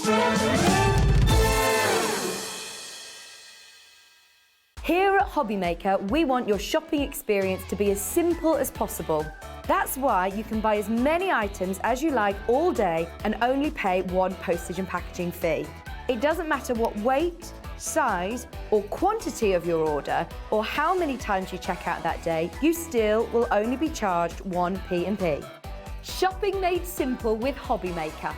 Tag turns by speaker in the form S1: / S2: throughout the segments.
S1: Here at Hobbymaker, we want your shopping experience to be as simple as possible. That's why you can buy as many items as you like all day and only pay one postage and packaging fee. It doesn't matter what weight, size or quantity of your order or how many times you check out that day, you still will only be charged one P&P. Shopping made simple with Hobbymaker.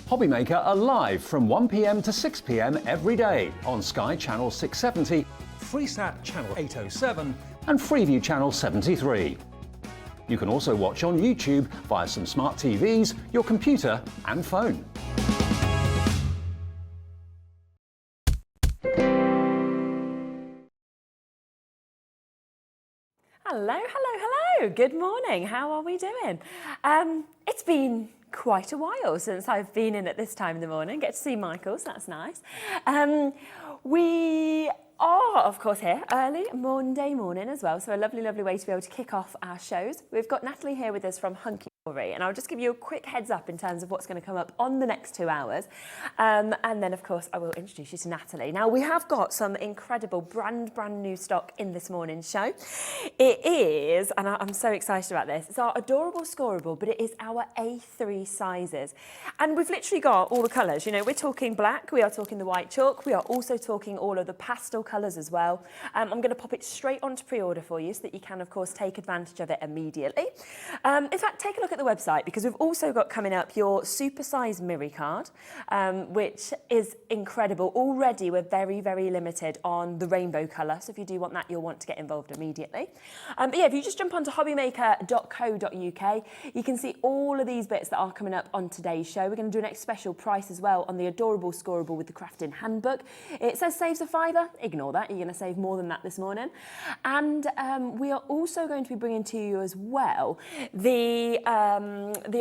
S2: Hobbymaker are live from 1 p.m. to 6 p.m. every day on Sky Channel 670,
S3: Freesat Channel 807
S2: and Freeview Channel 73. You can also watch on YouTube via some smart TVs, your computer and phone.
S4: Hello, hello, hello. Good morning. How are we doing? It's been quite a while since I've been in at this time in the morning. Get to see Michael, so that's nice. We are, of course, here early Monday morning as well, so a lovely, lovely way to be able to kick off our shows. We've got Natalie here with us from Hunky Dory, and I'll just give you a quick heads up in terms of what's going to come up on the next 2 hours. And then, of course, I will introduce you to Natalie. Now, we have got some incredible brand new stock in this morning's show. It is, and I'm so excited about this, it's our adorable Scoreboard, but it is our A3 sizes. And we've literally got all the colours. You know, we're talking black, we are talking the white chalk, we are also talking all of the pastel colours as well. I'm going to pop it straight onto pre-order for you so that you can, of course, take advantage of it immediately. In fact, take a look at the website because we've also got coming up your supersize Miri card, which is incredible. Already we're very, very limited on the rainbow colour, so if you do want that, you'll want to get involved immediately. But yeah, if you just jump onto hobbymaker.co.uk, you can see all of these bits that are coming up on today's show. We're going to do an special price as well on the adorable Scorable with the crafting handbook. It says saves a £5. Ignore that, you're going to save more than that this morning. And we are also going to be bringing to you as well the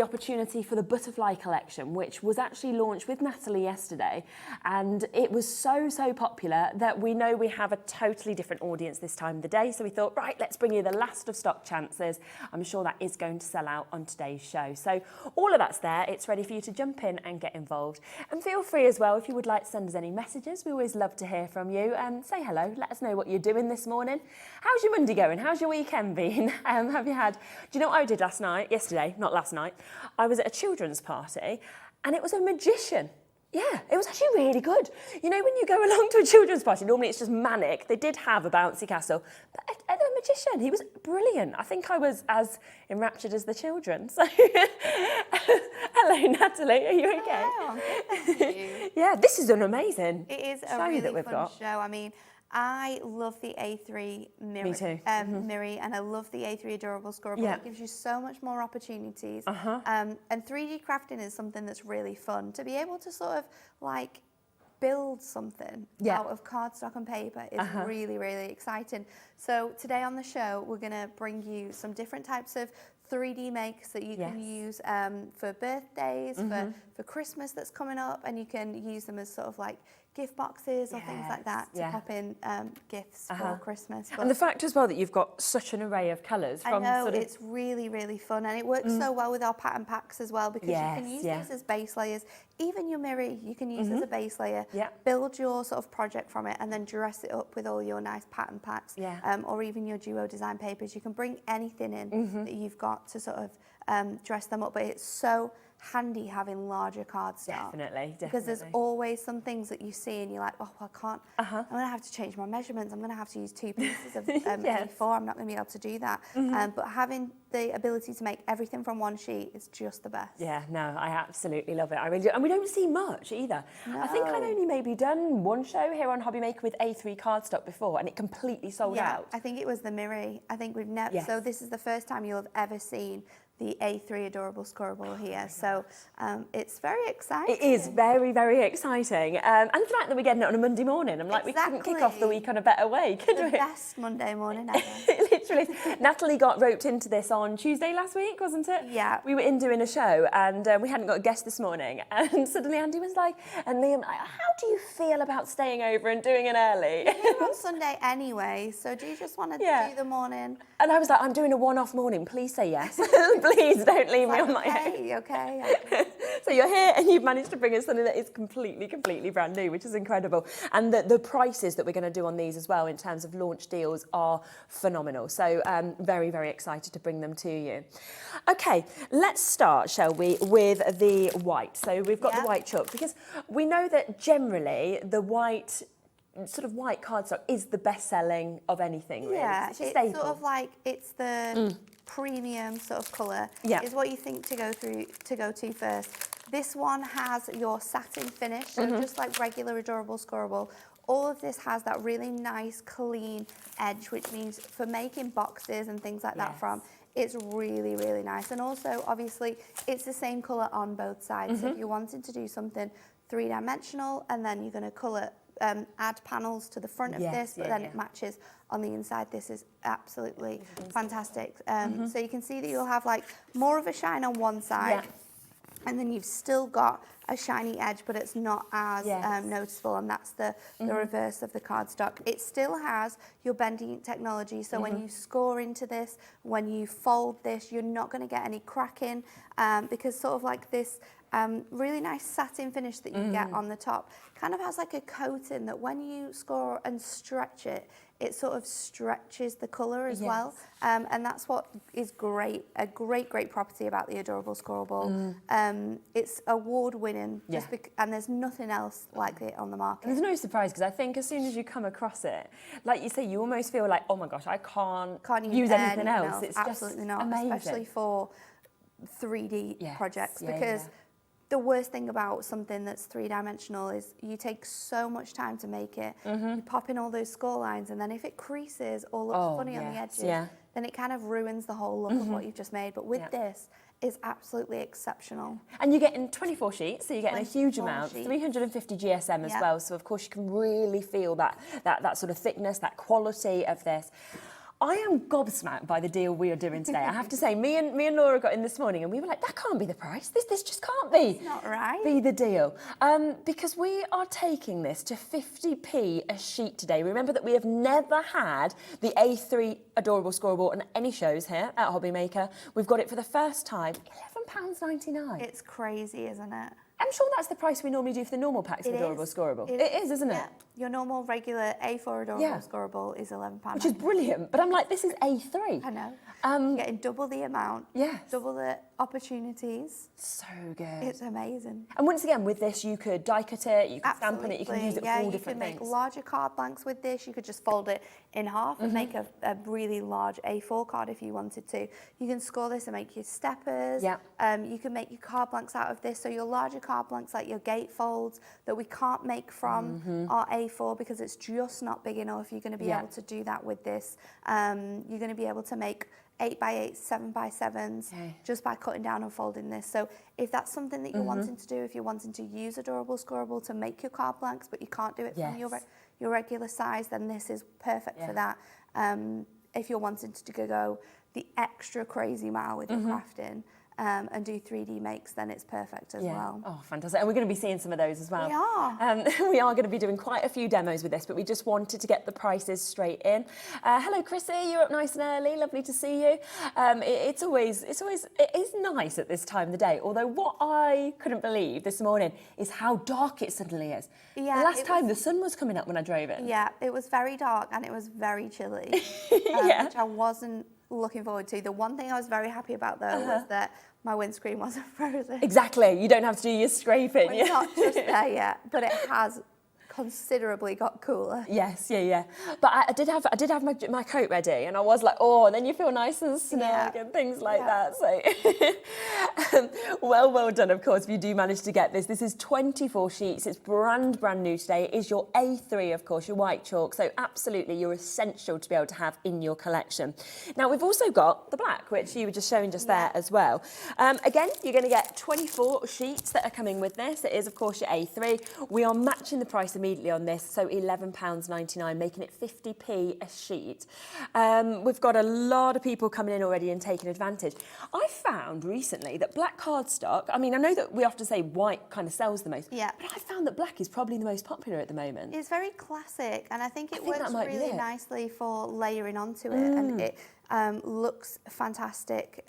S4: opportunity for the butterfly collection, which was actually launched with Natalie yesterday, and it was so popular that we know we have a totally different audience this time of the day, so we thought, right, let's bring you the last of stock chances. I'm sure that is going to sell out on today's show, so all of that's there. It's ready for you to jump in and get involved, and feel free as well if you would like to send us any messages. We always love to hear from you, and say hello, let us know what you're doing this morning. How's your Monday going? How's your weekend been? Have you had, do you know what I did yesterday, not last night? I was at a children's party and it was a magician. Yeah, it was actually really good. You know, when you go along to a children's party, normally it's just manic. They did have a bouncy castle, but a magician, he was brilliant. I think I was as enraptured as the children. So, hello, Natalie, are you okay?
S5: Hello, I'm good, thank you.
S4: Yeah, this is an amazing
S5: It is a
S4: show
S5: really
S4: that we've
S5: fun
S4: got.
S5: show. I mean, I love the A3 Miri,
S4: Me too.
S5: Miri, and I love the A3 Adorable Scoreboard.
S4: Yeah.
S5: It gives you so much more opportunities. And 3D crafting is something that's really fun. To be able to sort of like build something out of cardstock and paper is really, really exciting. So today on the show, we're going to bring you some different types of 3D makes that you can use for birthdays, for Christmas that's coming up, and you can use them as sort of like gift boxes or things like that to pop in gifts for Christmas. But
S4: and the fact as well that you've got such an array of colours.
S5: I know, it's really, really fun, and it works so well with our pattern packs as well, because you can use these as base layers. Even your Miri, you can use as a base layer, build your sort of project from it, and then dress it up with all your nice pattern packs, or even your duo design papers. You can bring anything in that you've got to sort of dress them up, but it's so handy having larger cardstock.
S4: Definitely.
S5: Because there's always some things that you see and you're like, oh, I can't, I'm going to have to change my measurements. I'm going to have to use 2 pieces of A4. I'm not going to be able to do that. But having the ability to make everything from one sheet is just the best.
S4: Yeah, no, I absolutely love it. I really do. And we don't see much either. No. I think I've only maybe done one show here on Hobbymaker with A3 cardstock before, and it completely sold out.
S5: I think it was the Miri. I think we've never, so this is the first time you'll have ever seen the A3 Adorable Scorable here. So it's very exciting.
S4: It is very, very exciting. And the fact that we're getting it on a Monday morning, I'm like, we couldn't kick off the week on a better way, could we?
S5: The best Monday morning ever.
S4: Literally. Natalie got roped into this on Tuesday last week, wasn't it?
S5: Yeah.
S4: We were in doing a show and we hadn't got a guest this morning. And suddenly Andy was like, and Liam, how do you feel about staying over and doing it early?
S5: You're here on Sunday anyway, so do you just want to do the morning?
S4: And I was like, I'm doing a one-off morning, please say yes. Please don't leave me on my own.
S5: Okay.
S4: So you're here and you've managed to bring us something that is completely brand new, which is incredible. And the prices that we're going to do on these as well in terms of launch deals are phenomenal. So very, very excited to bring them to you. Okay, let's start, shall we, with the white. So we've got the white chalk, because we know that generally the white cardstock is the best selling of anything, really.
S5: Yeah,
S4: it's
S5: sort of like, it's the premium sort of colour, is what you think to go to first. This one has your satin finish, so just like regular adorable scorable. All of this has that really nice clean edge, which means for making boxes and things like that from, it's really, really nice. And also, obviously, it's the same colour on both sides. So if you wanted to do something three-dimensional and then you're going to colour, add panels to the front of this, but then it matches on the inside, this is absolutely fantastic. So you can see that you'll have like more of a shine on one side, and then you've still got a shiny edge, but it's not as noticeable, and that's the reverse of the cardstock. It still has your bending technology, so when you score into this, when you fold this, you're not going to get any cracking, because sort of like this really nice satin finish that you get on the top kind of has like a coating that when you score and stretch it, it sort of stretches the colour as well. And that's what is great, a great property about the Adorable Scoreboard. It's award-winning, and there's nothing else like it on the market.
S4: And there's no surprise, because I think as soon as you come across it, like you say, you almost feel like, oh my gosh, I can't use anything else. It's
S5: absolutely
S4: just
S5: not,
S4: amazing.
S5: especially for 3D projects, because the worst thing about something that's three-dimensional is you take so much time to make it. You pop in all those score lines, and then if it creases or looks funny on the edges, then it kind of ruins the whole look of what you've just made. But with this, it's absolutely exceptional.
S4: And you're getting 24 sheets, so you're getting a huge amount, 350 GSM as well. So of course you can really feel that sort of thickness, that quality of this. I am gobsmacked by the deal we are doing today. I have to say, me and Laura got in this morning and we were like, that can't be the price. This just can't be.
S5: It's not right.
S4: Be the deal. Because we are taking this to 50p a sheet today. Remember that we have never had the A3 Adorable Scoreboard on any shows here at Hobbymaker. We've got it for the first time, £11.99.
S5: It's crazy, isn't it?
S4: I'm sure that's the price we normally do for the normal packs of Adorable Scoreboard. It is, isn't it?
S5: Your normal regular A4 Adorable Scoreboard is £11.
S4: Which is brilliant, but I'm like, this is A3.
S5: I know. You're getting double the amount, double the opportunities.
S4: So good.
S5: It's amazing.
S4: And once again, with this, you could die cut it, you could stamp on it, you can use it for all different things.
S5: You can make larger card blanks with this. You could just fold it in half and make a really large A4 card if you wanted to. You can score this and make your steppers. You can make your card blanks out of this. So your larger card blanks, like your gatefolds, that we can't make from our A4 because it's just not big enough. You're going to be able to do that with this. You're going to be able to make 8x8s, 7x7s, just by cutting down and folding this. So if that's something that you're wanting to do, if you're wanting to use Adorable Scoreboard to make your card blanks, but you can't do it from your regular size, then this is perfect for that. If you're wanting to go the extra crazy mile with your crafting, and do 3D makes, then it's perfect as well.
S4: Oh, fantastic. And we're going to be seeing some of those as well.
S5: We are.
S4: We are going to be doing quite a few demos with this, but we just wanted to get the prices straight in. Hello, Chrissy. You're up nice and early. Lovely to see you. It is nice at this time of the day, although what I couldn't believe this morning is how dark it suddenly is.
S5: Yeah,
S4: the last time the sun was coming up when I drove in.
S5: Yeah, it was very dark and it was very chilly, which I wasn't looking forward to. The one thing I was very happy about though was that my windscreen wasn't frozen.
S4: Exactly, you don't have to do your scraping.
S5: We're not just there yet, but it has considerably got cooler.
S4: Yes, But I did have my coat ready, and I was like, oh, and then you feel nice and snug and things like that. So, well done, of course, if you do manage to get this. This is 24 sheets. It's brand new today. It is your A3, of course, your white chalk. So absolutely, you're essential to be able to have in your collection. Now, we've also got the black, which you were just showing there as well. Again, you're going to get 24 sheets that are coming with this. It is, of course, your A3. We are matching the price immediately on this, so £11.99, making it 50p a sheet. We've got a lot of people coming in already and taking advantage. I found recently that black cardstock, I mean, I know that we often say white kind of sells the most, but I found that black is probably the most popular at the moment.
S5: It's very classic, and I think it works really nicely for layering onto it, and it looks fantastic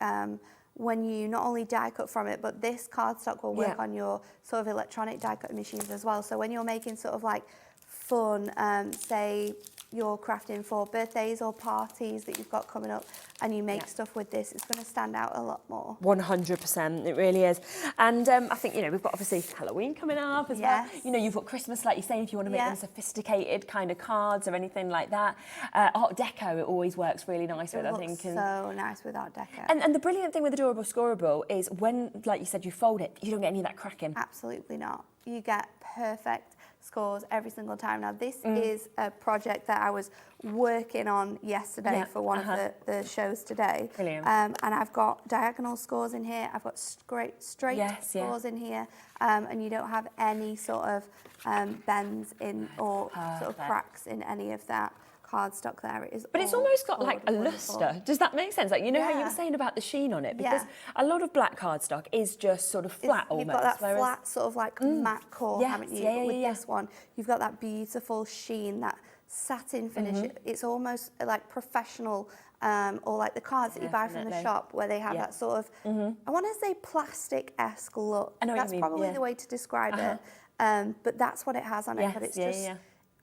S5: when you not only die cut from it, but this cardstock will work on your sort of electronic die cutting machines as well. So when you're making sort of like fun, say you're crafting for birthdays or parties that you've got coming up, and you make stuff with this, it's going to stand out a lot more.
S4: 100%, it really is. And I think, you know, we've got obviously Halloween coming up as well. You know, you've got Christmas, like you're saying, if you want to make them sophisticated kind of cards or anything like that. Art Deco, it always works really nice with, I think.
S5: It looks so nice with Art Deco.
S4: And the brilliant thing with Adorable Scorable is when, like you said, you fold it, you don't get any of that cracking.
S5: Absolutely not. You get perfect scores every single time. Now this is a project that I was working on yesterday for one of the shows today.
S4: Brilliant.
S5: And I've got diagonal scores in here, I've got straight scores in here, and you don't have any sort of bends in or sort of cracks in any of that cardstock there. It is,
S4: but it's almost got like a
S5: wonderful.
S4: luster. Does that make sense? Like, you know how you were saying about the sheen on it? Because a lot of black cardstock is just sort of flat almost.
S5: You've got that flat sort of like matte core, haven't you? But with this one, you've got that beautiful sheen, that satin finish. It's almost like professional, or like the cards that you buy from the shop where they have that sort of, I want to say plastic-esque look.
S4: I know
S5: that's
S4: what you mean.
S5: probably the way to describe it. But that's what it has on it. But it's just...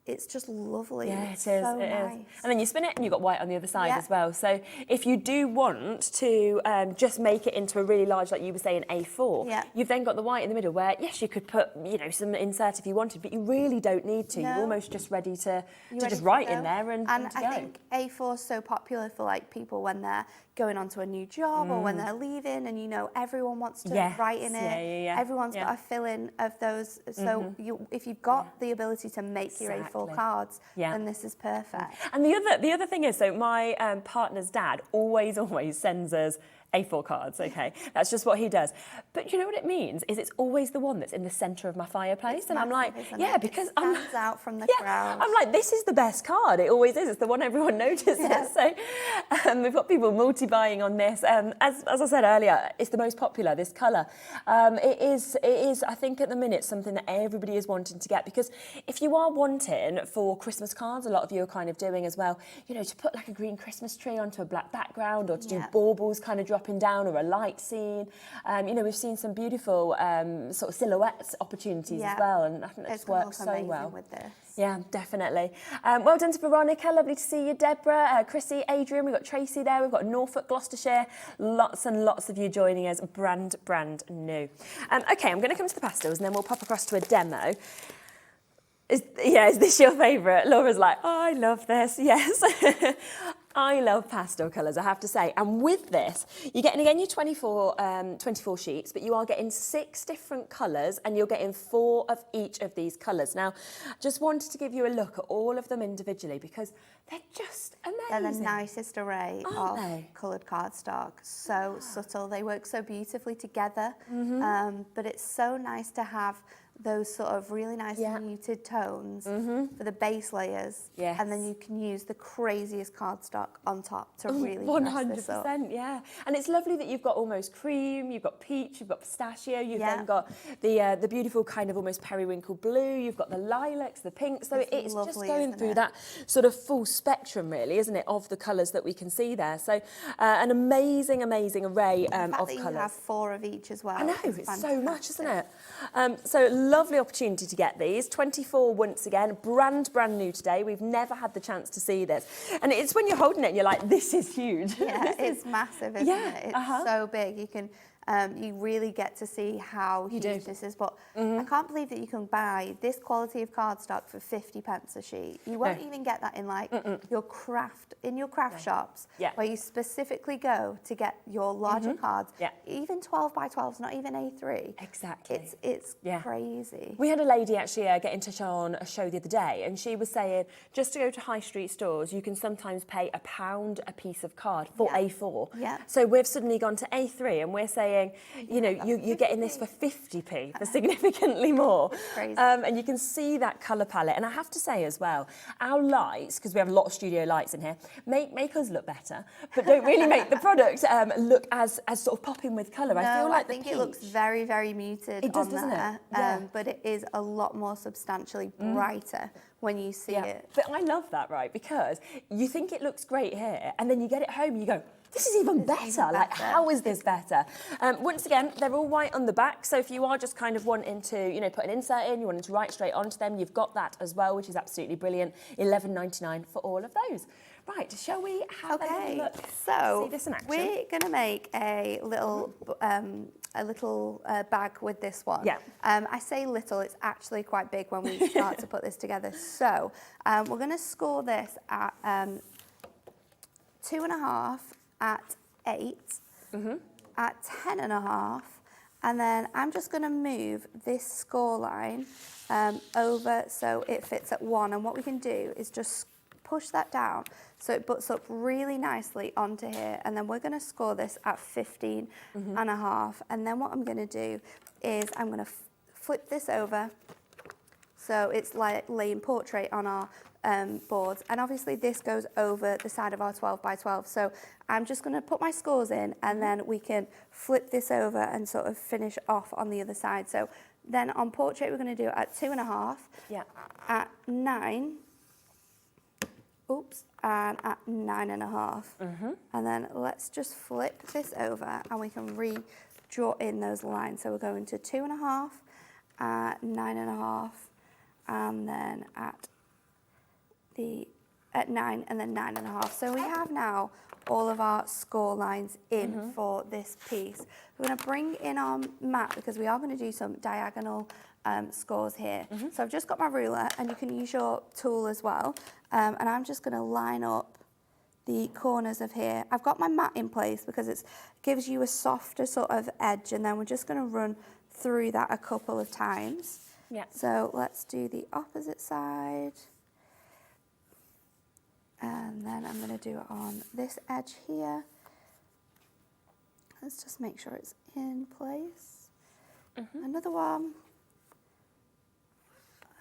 S5: It's just lovely.
S4: Yeah,
S5: it's
S4: it is.
S5: so
S4: It
S5: nice.
S4: is. And then you spin it and you've got white on the other side as well. So if you do want to just make it into a really large, like you were saying, A4, you've then got the white in the middle where, yes, you could put, you know, some insert if you wanted, but you really don't need to. You're almost just ready to just write in there and to
S5: I think A4 is so popular for like people when they're going on to a new job or when they're leaving, and you know everyone wants to write in it. Everyone's got a fill-in of those. So if you've got the ability to make your A4 cards, then this is perfect.
S4: And the other thing is, so my partner's dad always sends us A4 cards, okay? That's just what he does. But you know what it means? Is it's always the one that's in the centre of my fireplace.
S5: It's
S4: and I'm like,
S5: massive,
S4: because
S5: it stands out from the crowd.
S4: I'm like, this is the best card. It always is. It's the one everyone notices. So we've got people multi-buying on this. As I said earlier, it's the most popular, this colour. It is, I think at the minute, something that everybody is wanting to get, because if you are wanting for Christmas cards, a lot of you are kind of doing as well, you know, to put like a green Christmas tree onto a black background, or to do baubles kind of dropping down, or a light scene. You know, we've seen some beautiful sort of silhouettes opportunities as well, and I think that's worked so well.
S5: With this.
S4: Yeah, definitely. Well done to Veronica, lovely to see you. Deborah, Chrissy, Adrian, we've got Tracy there, we've got Norfolk, Gloucestershire, lots and lots of you joining us, brand new. Okay, I'm going to come to the pastels and then we'll pop across to a demo. Is this your favourite? Laura's like, oh, I love this, yes. I love pastel colours, I have to say. And with this, you're getting, again, your 24 sheets, but you are getting 6 different colours, and you're getting 4 of each of these colours. Now, just wanted to give you a look at all of them individually, because they're just amazing.
S5: They're the nicest array of coloured cardstock. So subtle, they work so beautifully together. But it's so nice to have those sort of really nice muted tones for the base layers, and then you can use the craziest cardstock on top to really 100%, this up.
S4: Yeah. And it's lovely that you've got almost cream, you've got peach, you've got pistachio, you've then got the beautiful kind of almost periwinkle blue, you've got the lilacs, the pink, so it's lovely, just going through that sort of full spectrum, really, isn't it, of the colours that we can see there. So an amazing array of colours.
S5: You have 4 of each as well.
S4: I know, it's so much, isn't it? So lovely opportunity to get these. 24 once again, brand new today. We've never had the chance to see this. And it's when you're holding it and you're like, this is huge.
S5: Yeah, it's massive, isn't it? It's so big. You can you really get to see how huge this is. But I can't believe that you can buy this quality of cardstock for 50p a sheet. You won't even get that in like your craft shops, where you specifically go to get your larger cards. Even 12 by 12s, not even A3.
S4: Exactly.
S5: It's crazy.
S4: We had a lady actually get in touch on a show the other day, and she was saying just to go to high street stores, you can sometimes pay £1 a piece of card for A4. So we've suddenly gone to A3, and we're saying, you know, you're getting this for 50p, for significantly more. And you can see that colour palette. And I have to say as well, our lights, because we have a lot of studio lights in here, make us look better, but don't really make the product look as sort of popping with colour.
S5: No,
S4: I feel like
S5: I think it looks very, very muted.
S4: It does,
S5: on
S4: doesn't
S5: there,
S4: it?
S5: but it is a lot more substantially brighter when you see it.
S4: But I love that, right? Because you think it looks great here, and then you get it home and you go, This is even better. Like, how is this better? Once again, they're all white on the back, so if you are just kind of wanting to, you know, put an insert in, you want to write straight onto them, you've got that as well, which is absolutely brilliant. $11.99 for all of those. Right, shall we have a look?
S5: So
S4: see this in action?
S5: we're going to make a little bag with this one.
S4: Yeah.
S5: I say little, it's actually quite big when we start to put this together. So we're going to score this at 2.5, at 8, at 10.5, and then I'm just going to move this score line over so it fits at 1. And what we can do is just push that down so it butts up really nicely onto here, and then we're going to score this at 15.5. And then what I'm going to do is I'm going to flip this over so it's like laying portrait on our boards, and obviously this goes over the side of our 12 by 12. So I'm just going to put my scores in, and then we can flip this over and sort of finish off on the other side. So then on portrait we're going to do it at 2.5, at 9, and at 9.5. And then let's just flip this over and we can redraw in those lines. So we're going to 2.5, 9.5, and then at 9, and then 9.5. So we have now all of our score lines in for this piece. We're going to bring in our mat because we are going to do some diagonal scores here. So I've just got my ruler, and you can use your tool as well. And I'm just going to line up the corners of here. I've got my mat in place because it gives you a softer sort of edge, and then we're just going to run through that a couple of times.
S4: Yeah.
S5: So let's do the opposite side. And then I'm going to do it on this edge here. Let's just make sure it's in place. Another one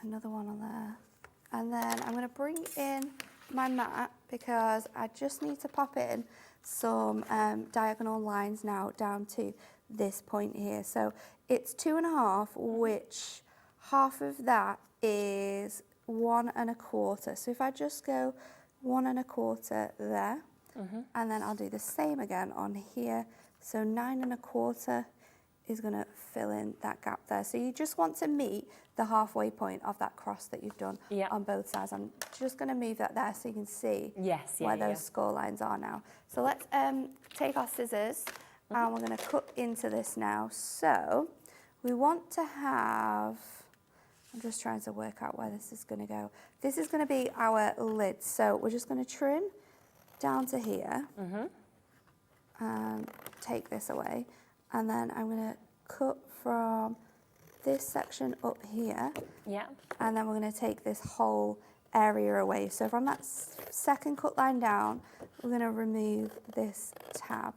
S5: on there. And then I'm going to bring in my mat because I just need to pop in some diagonal lines now down to this point here. So it's 2.5, which half of that is 1.25. So if I just go 1.25 there, and then I'll do the same again on here. So 9.25 is going to fill in that gap there. So you just want to meet the halfway point of that cross that you've done on both sides. I'm just going to move that there so you can see where those score lines are now. So let's take our scissors and we're going to cut into this now. So we want to have, I'm just trying to work out where this is going to go. This is going to be our lid. So we're just going to trim down to here and take this away. And then I'm going to cut from this section up here. And then we're going to take this whole area away. So from that second cut line down, we're going to remove this tab.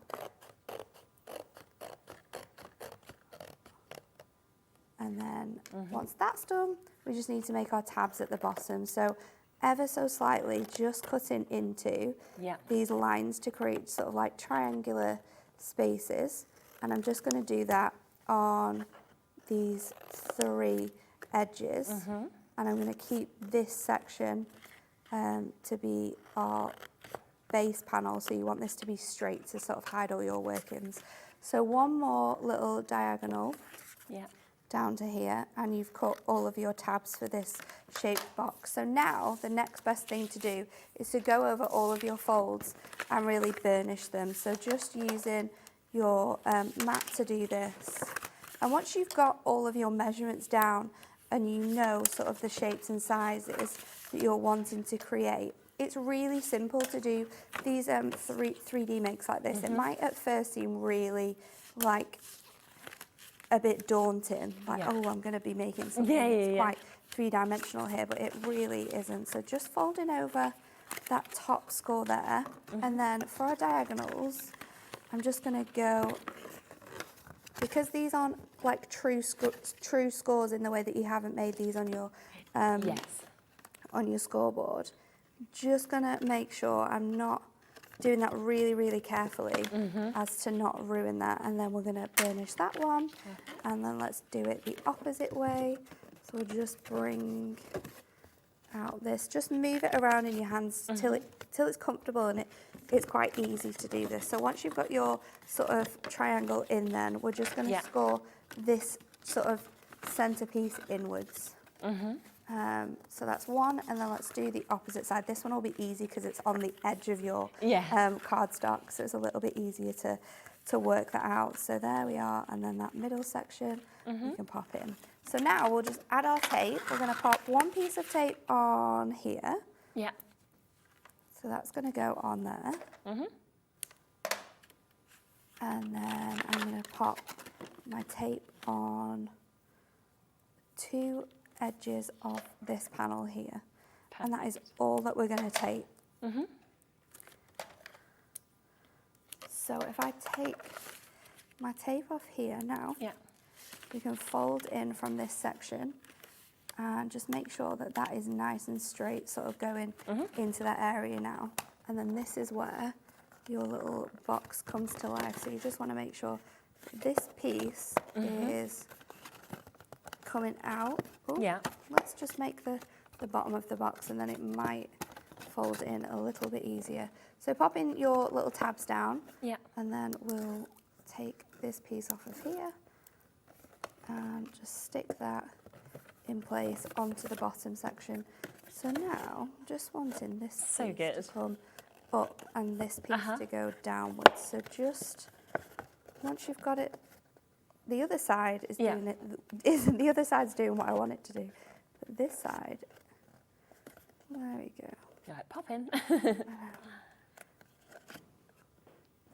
S5: And then once that's done, we just need to make our tabs at the bottom. So ever so slightly, just cutting into these lines to create sort of like triangular spaces. And I'm just going to do that on these 3 edges. And I'm going to keep this section to be our base panel. So you want this to be straight to sort of hide all your workings. So one more little diagonal down to here, and you've cut all of your tabs for this shaped box. So now the next best thing to do is to go over all of your folds and really burnish them. So just using your mat to do this. And once you've got all of your measurements down and you know sort of the shapes and sizes that you're wanting to create, it's really simple to do these 3D makes like this. It might at first seem really like a bit daunting, like, oh, I'm going to be making something that's quite 3-dimensional here, but it really isn't. So just folding over that top score there, and then for our diagonals, I'm just going to go, because these aren't like true scores in the way that you haven't made these on your on your scoreboard, just going to make sure I'm not doing that really, really carefully as to not ruin that. And then we're going to burnish that one, and then let's do it the opposite way. So we'll just bring out this, just move it around in your hands till it's comfortable and it it's quite easy to do this. So once you've got your sort of triangle in, then we're just going to score this sort of centerpiece inwards. So that's one, and then let's do the opposite side. This one will be easy because it's on the edge of your cardstock, so it's a little bit easier to work that out. So there we are, and then that middle section, you can pop in. So now we'll just add our tape. We're going to pop one piece of tape on here.
S4: Yeah.
S5: So that's going to go on there. And then I'm going to pop my tape on 2 edges of this panel here. And that is all that we're going to tape. So if I take my tape off here now, we can fold in from this section and just make sure that that is nice and straight, sort of going into that area now. And then this is where your little box comes to life. So you just want to make sure that this piece is coming out. Ooh, let's just make the bottom of the box, and then it might fold in a little bit easier. So pop in your little tabs down, and then we'll take this piece off of here and just stick that in place onto the bottom section. So now, just wanting this piece to come up and this piece to go downwards. So just once you've got it, the other side is doing it. The other side's doing what I want it to do. But this side, there we go.
S4: Right, pop in.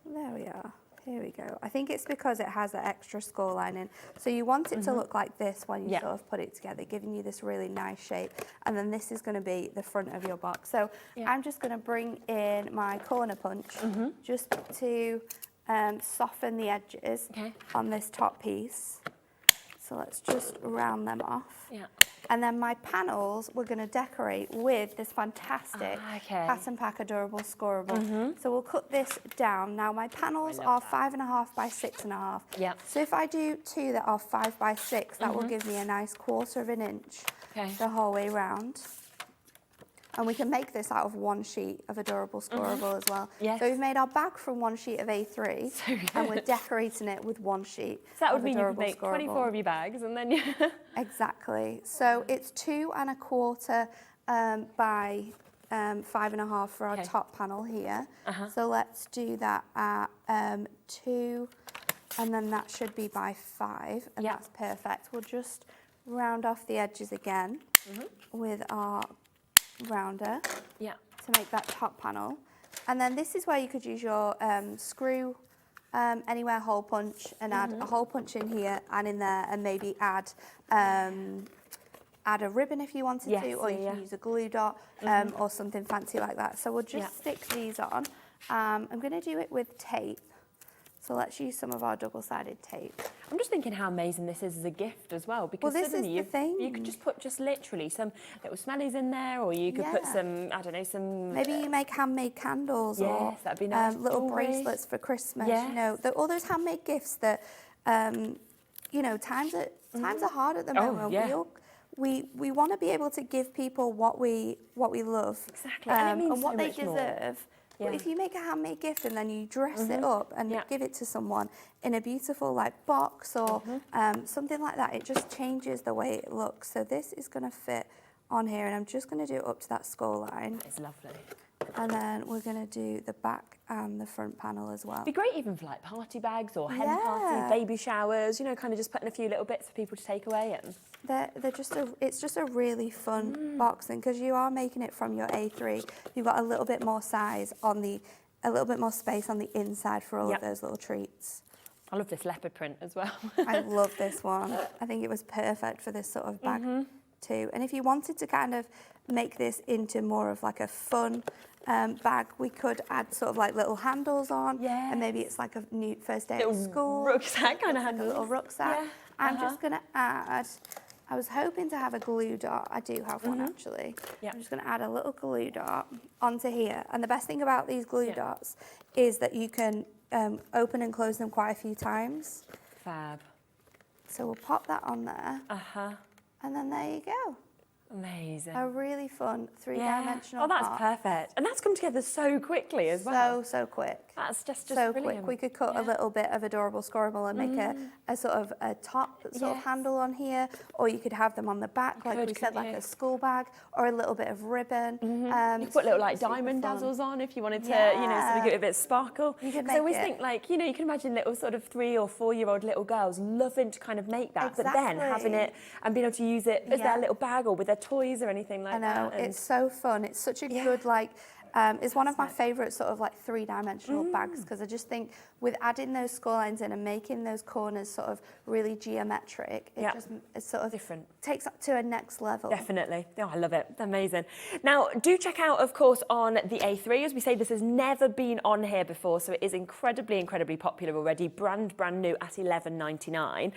S5: There we are. Here we go. I think it's because it has that extra score line in. So you want it to look like this when you sort of put it together, giving you this really nice shape. And then this is going to be the front of your box. So I'm just going to bring in my corner punch just to soften the edges on this top piece. So let's just round them off. And then my panels, we're going to decorate with this fantastic Pattern Pack Adorable Scoreboard. So we'll cut this down. Now my panels are 5.5 by 6.5. So if I do 2 that are 5 by 6, that will give me a nice 1/4 inch the whole way round. And we can make this out of 1 sheet of Adorable Scorable as well. So we've made our bag from 1 sheet of A3, and we're decorating it with 1 sheet.
S4: So that would
S5: of
S4: mean
S5: Adorable
S4: you could make 24 of your bags, and then
S5: Exactly. So it's 2.25 by 5.5 for our top panel here. So let's do that at 2, and then that should be by 5, and that's perfect. We'll just round off the edges again with our rounder to make that top panel. And then this is where you could use your screw anywhere hole punch and add a hole punch in here and in there, and maybe add a ribbon if you wanted to, or you can use a glue dot or something fancy like that. So we'll just stick these on. I'm going to do it with tape. So let's use some of our double-sided tape.
S4: I'm just thinking how amazing this is as a gift as well, because
S5: this
S4: suddenly
S5: is the thing.
S4: You could just put literally some little smellies in there, or you could put some, I don't know, some...
S5: Maybe you make handmade candles or
S4: that'd be nice.
S5: Little bracelets for Christmas. You know, all those handmade gifts that, you know, times are hard at the moment. We want to be able to give people what we love.
S4: Exactly, and it means
S5: and what
S4: so
S5: they
S4: much more.
S5: deserve. But if you make a handmade gift and then you dress it up and give it to someone in a beautiful box or something like that, it just changes the way it looks. So this is going to fit on here, and I'm just going to do it up to that score line.
S4: It's lovely.
S5: And then we're going to do the back and the front panel as well.
S4: It'd be great even for party bags or hen parties, baby showers, you know, kind of just putting a few little bits for people to take away in.
S5: It's just a really fun box, and because you are making it from your A3, you've got a little bit more size on a little bit more space on the inside for all of those little treats.
S4: I love this leopard print as well.
S5: I love this one. I think it was perfect for this sort of bag too. And if you wanted to kind of make this into more of a fun bag, we could add sort of little handles on, and maybe it's a new first day of school
S4: rucksack kind of handle,
S5: a little rucksack. I'm just going to add. I was hoping to have a glue dot. I do have one actually. I'm just going to add a little glue dot onto here. And the best thing about these glue dots is that you can open and close them quite a few times.
S4: Fab.
S5: So we'll pop that on there. And then there you go.
S4: Amazing.
S5: A really fun three-dimensional
S4: Oh, that's
S5: pot.
S4: perfect. And that's come together so quickly as well.
S5: So quick.
S4: That's just
S5: so
S4: brilliant.
S5: quick. We could cut a little bit of adorable scorable and make a sort of a top sort of handle on here, or you could have them on the back, like we said, like a school bag, or a little bit of ribbon.
S4: You could put little like diamond dazzles on if you wanted to, you know, sort of give it a bit of sparkle.
S5: You could
S4: I always think, like, you know, you can imagine little sort of 3 or 4 year old little girls loving to kind of make that, but then having it and being able to use it as their little bag or with their toys or anything like that.
S5: I know, it's so fun. It's such a good, like, it's one of my favourite sort of like three-dimensional bags, because I just think with adding those score lines in and making those corners sort of really geometric, it just it's sort of
S4: different.
S5: Takes up to a next level.
S4: Definitely. Oh, I love it. Amazing. Now, do check out, of course, on the A3. As we say, this has never been on here before, so it is incredibly, incredibly popular already. Brand new at $11.99.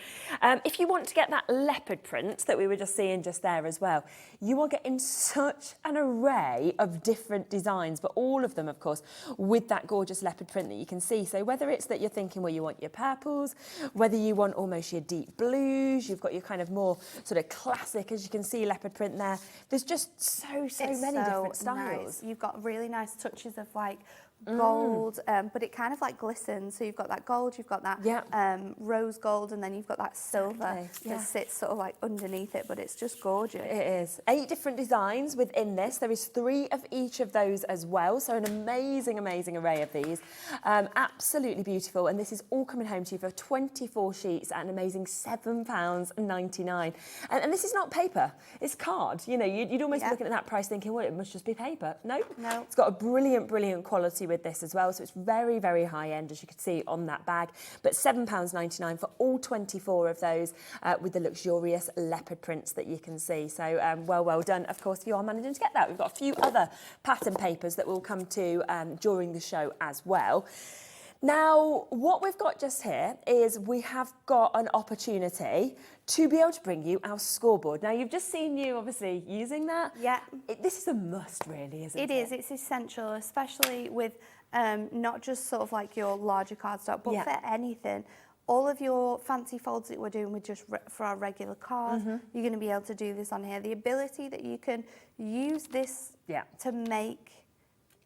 S4: If you want to get that leopard print that we were just seeing just there as well, you are getting such an array of different designs, but all of them, of course, with that gorgeous leopard print that you can see. So whether it's that you're thinking, well, you want your purples, whether you want almost your deep blues, you've got your kind of more sort of classic, as you can see, leopard print there. There's just so many different styles.
S5: Nice. You've got really nice touches of like gold, but it kind of like glistens. So you've got that gold, you've got that rose gold, and then you've got that silver that sits sort of like underneath it, but it's just gorgeous.
S4: It is. 8 different designs within this. There is 3 of each of those as well. So an amazing, amazing array of these. Absolutely beautiful. And this is all coming home to you for 24 sheets at an amazing £7.99. And this is not paper, it's card. You know, you'd almost be looking at that price thinking, well, it must just be paper. No. It's got a brilliant, brilliant quality with this as well, so it's very, very high end, as you can see on that bag, but £7.99 for all 24 of those with the luxurious leopard prints that you can see. So well done, of course, if you are managing to get that. We've got a few other pattern papers that we'll come to during the show as well. Now, what we've got just here is we have got an opportunity to be able to bring you our scoreboard. Now, you've just seen you obviously using that.
S5: Yeah.
S4: This is a must, really, isn't it?
S5: It is. It's essential, especially with not just sort of like your larger cardstock, but for anything. All of your fancy folds that we're doing with just for our regular cards, you're going to be able to do this on here. The ability that you can use this to make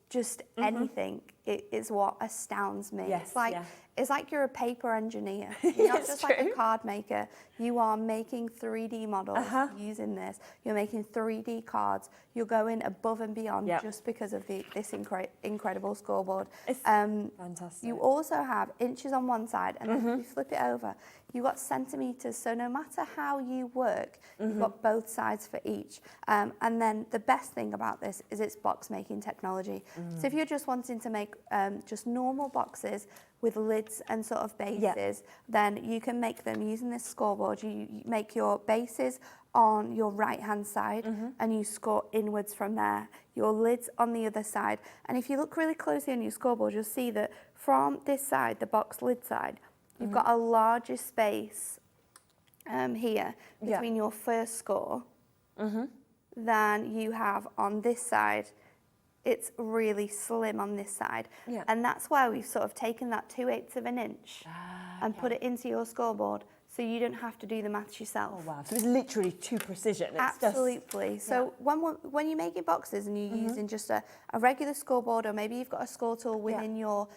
S5: just anything is what astounds me.
S4: Yes,
S5: it's like you're a paper engineer. You're not just like a card maker. You are making 3D models using this. You're making 3D cards. You're going above and beyond just because of this incredible scoreboard.
S4: It's fantastic.
S5: You also have inches on one side, and then if you flip it over, you've got centimetres. So no matter how you work, you've got both sides for each. And then the best thing about this is its box making technology. So if you're just wanting to make just normal boxes with lids and sort of bases, then you can make them using this scoreboard. You make your bases on your right hand side and you score inwards from there. Your lids on the other side. And if you look really closely on your scoreboard, you'll see that from this side, the box lid side, you've got a larger space here between your first score than you have on this side. It's really slim on this side. And that's why we've sort of taken that 2/8 of an inch and put it into your scoreboard, so you don't have to do the maths yourself.
S4: Oh, wow. So it's literally to precision. It's
S5: Absolutely. So when you're making boxes and you're using just a regular scoreboard, or maybe you've got a score tool within your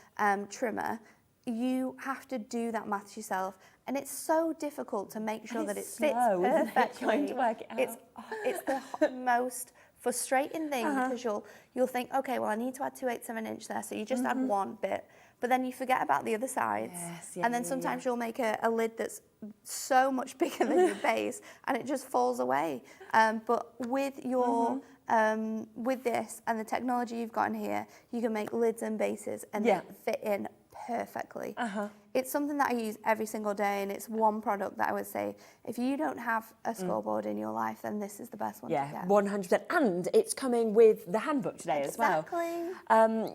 S5: trimmer, you have to do that maths yourself. And it's so difficult to make sure that it fits perfectly.
S4: Trying to work it out.
S5: It's the most frustrating thing, because you'll think, okay, well, I need to add 2/8 of an inch there, so you just add one bit, but then you forget about the other sides, and then sometimes you'll make a lid that's so much bigger than your base, and it just falls away. But with your with this and the technology you've got in here, you can make lids and bases and they fit in perfectly. It's something that I use every single day, and it's one product that I would say, if you don't have a scoreboard in your life, then this is the best one to get.
S4: 100%. And it's coming with the handbook today as well.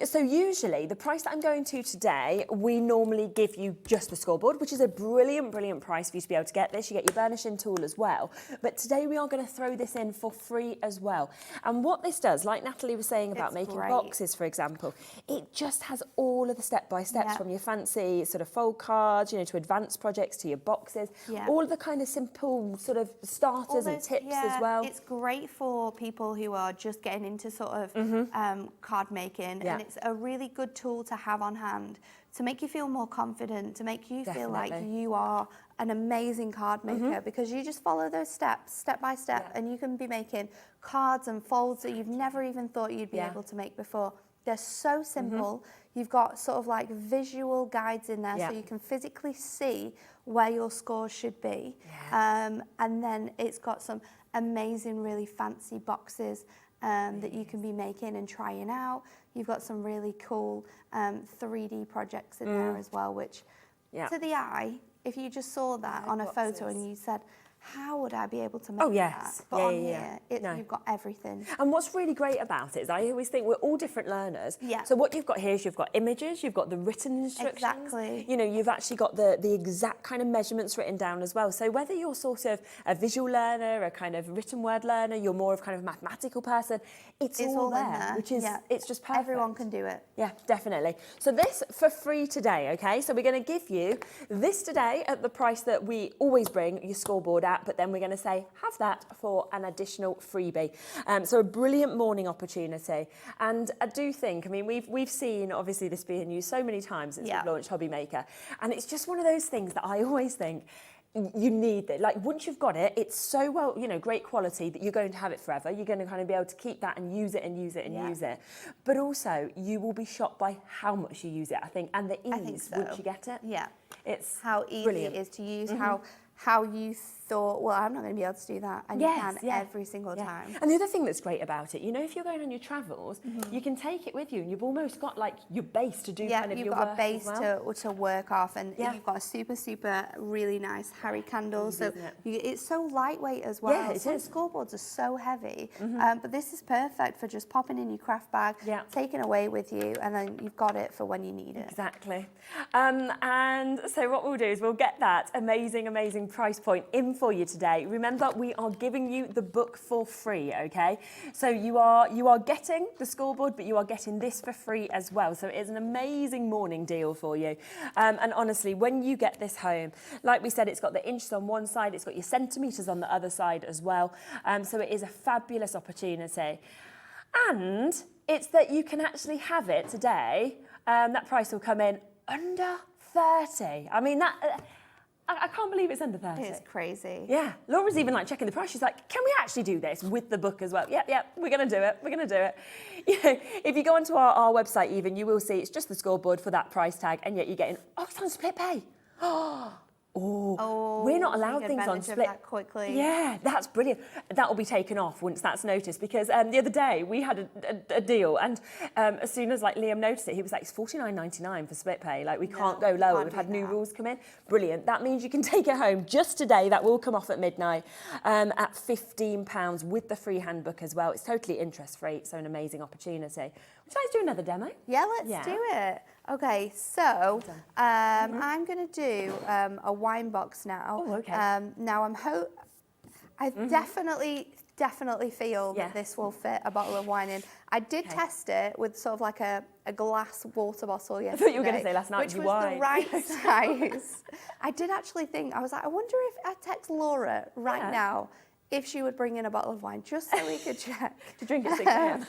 S4: So usually, the price that I'm going to today, we normally give you just the scoreboard, which is a brilliant, brilliant price for you to be able to get this. You get your burnishing tool as well. But today we are going to throw this in for free as well. And what this does, like Natalie was saying about making boxes, for example, it just has all of the step-by-steps from your fancy sort of fold household cards, you know, to advanced projects, to your boxes.
S5: Yeah.
S4: All the kind of simple sort of starters and tips as well.
S5: It's great for people who are just getting into sort of card making, and it's a really good tool to have on hand to make you feel more confident, to make you feel like you are an amazing card maker, because you just follow those steps, step by step, and you can be making cards and folds that you've never even thought you'd be able to make before. They're so simple. You've got sort of like visual guides in there, so you can physically see where your scores should be. And then it's got some amazing, really fancy boxes that you can be making and trying out. You've got some really cool 3D projects in there as well, which to the eye, if you just saw that on a photo and you said, how would I be able to make that? But on here, you've got everything.
S4: And what's really great about it is I always think we're all different learners. So what you've got here is you've got images, you've got the written instructions.
S5: Exactly.
S4: You know, you've actually got the exact kind of measurements written down as well. So whether you're sort of a visual learner, a kind of written word learner, you're more of kind of a mathematical person, it's all there,
S5: in there,
S4: which is, it's just perfect.
S5: Everyone can do it.
S4: Yeah, definitely. So this for free today, okay? So we're going to give you this today at the price that we always bring your scoreboard at, but then we're going to say, have that for an additional freebie. So a brilliant morning opportunity. And I do think, I mean, we've seen, obviously, this being used so many times since we've launched Hobbymaker. And it's just one of those things that I always think, you need it. Like, once you've got it, it's so well, you know, great quality that you're going to have it forever. You're going to kind of be able to keep that and use it and use it and use it. But also, you will be shocked by how much you use it, I think, and the ease once you get it.
S5: Yeah.
S4: It's
S5: how easy
S4: brilliant.
S5: it is to use, how you thought, well, I'm not going to be able to do that, and you can every single time.
S4: And the other thing that's great about it, you know, if you're going on your travels, you can take it with you, and you've almost got like your base to do kind of your work.
S5: Yeah, you've got a base to work off, and you've got a super really nice Harry candle. So it's so lightweight as well.
S4: Yeah, it is.
S5: Scoreboards are so heavy, but this is perfect for just popping in your craft bag, taking away with you, and then you've got it for when you need it.
S4: Exactly. And so what we'll do is we'll get that amazing price point in for you today. Remember, we are giving you the book for free, okay? So you are getting the scoreboard, but you are getting this for free as well. So it is an amazing morning deal for you. And honestly, when you get this home, like we said, it's got the inches on one side, it's got your centimetres on the other side as well. So it is a fabulous opportunity. And it's that you can actually have it today. That price will come in under 30. I mean, that... I can't believe it's under 30.
S5: It's crazy.
S4: Yeah. Laura's even like checking the price. She's like, can we actually do this with the book as well? Yep, we're going to do it. We're going to do it. You know, if you go onto our website even, you will see it's just the scoreboard for that price tag, and yet you're getting, it's on split pay. We're not allowed things on split.
S5: That quickly.
S4: Yeah, that's brilliant. That will be taken off once that's noticed, because the other day we had a deal, and as soon as like Liam noticed it, he was like, it's $49.99 for split pay. Like, we can't go lower. We've had new rules come in. Brilliant. That means you can take it home just today. That will come off at midnight at £15 with the free handbook as well. It's totally interest free, so an amazing opportunity. Would you like to do another demo?
S5: Yeah, let's do it. Okay, so I'm going to do a wine box now.
S4: Oh, okay.
S5: Now I definitely feel that this will fit a bottle of wine in. I did test it with sort of like a glass water bottle yesterday.
S4: I thought you were going to say last night,
S5: which was the right size. I did actually think, I was like, I wonder if I text Laura right now if she would bring in a bottle of wine, just so we could check.
S4: To drink at 6 a.m.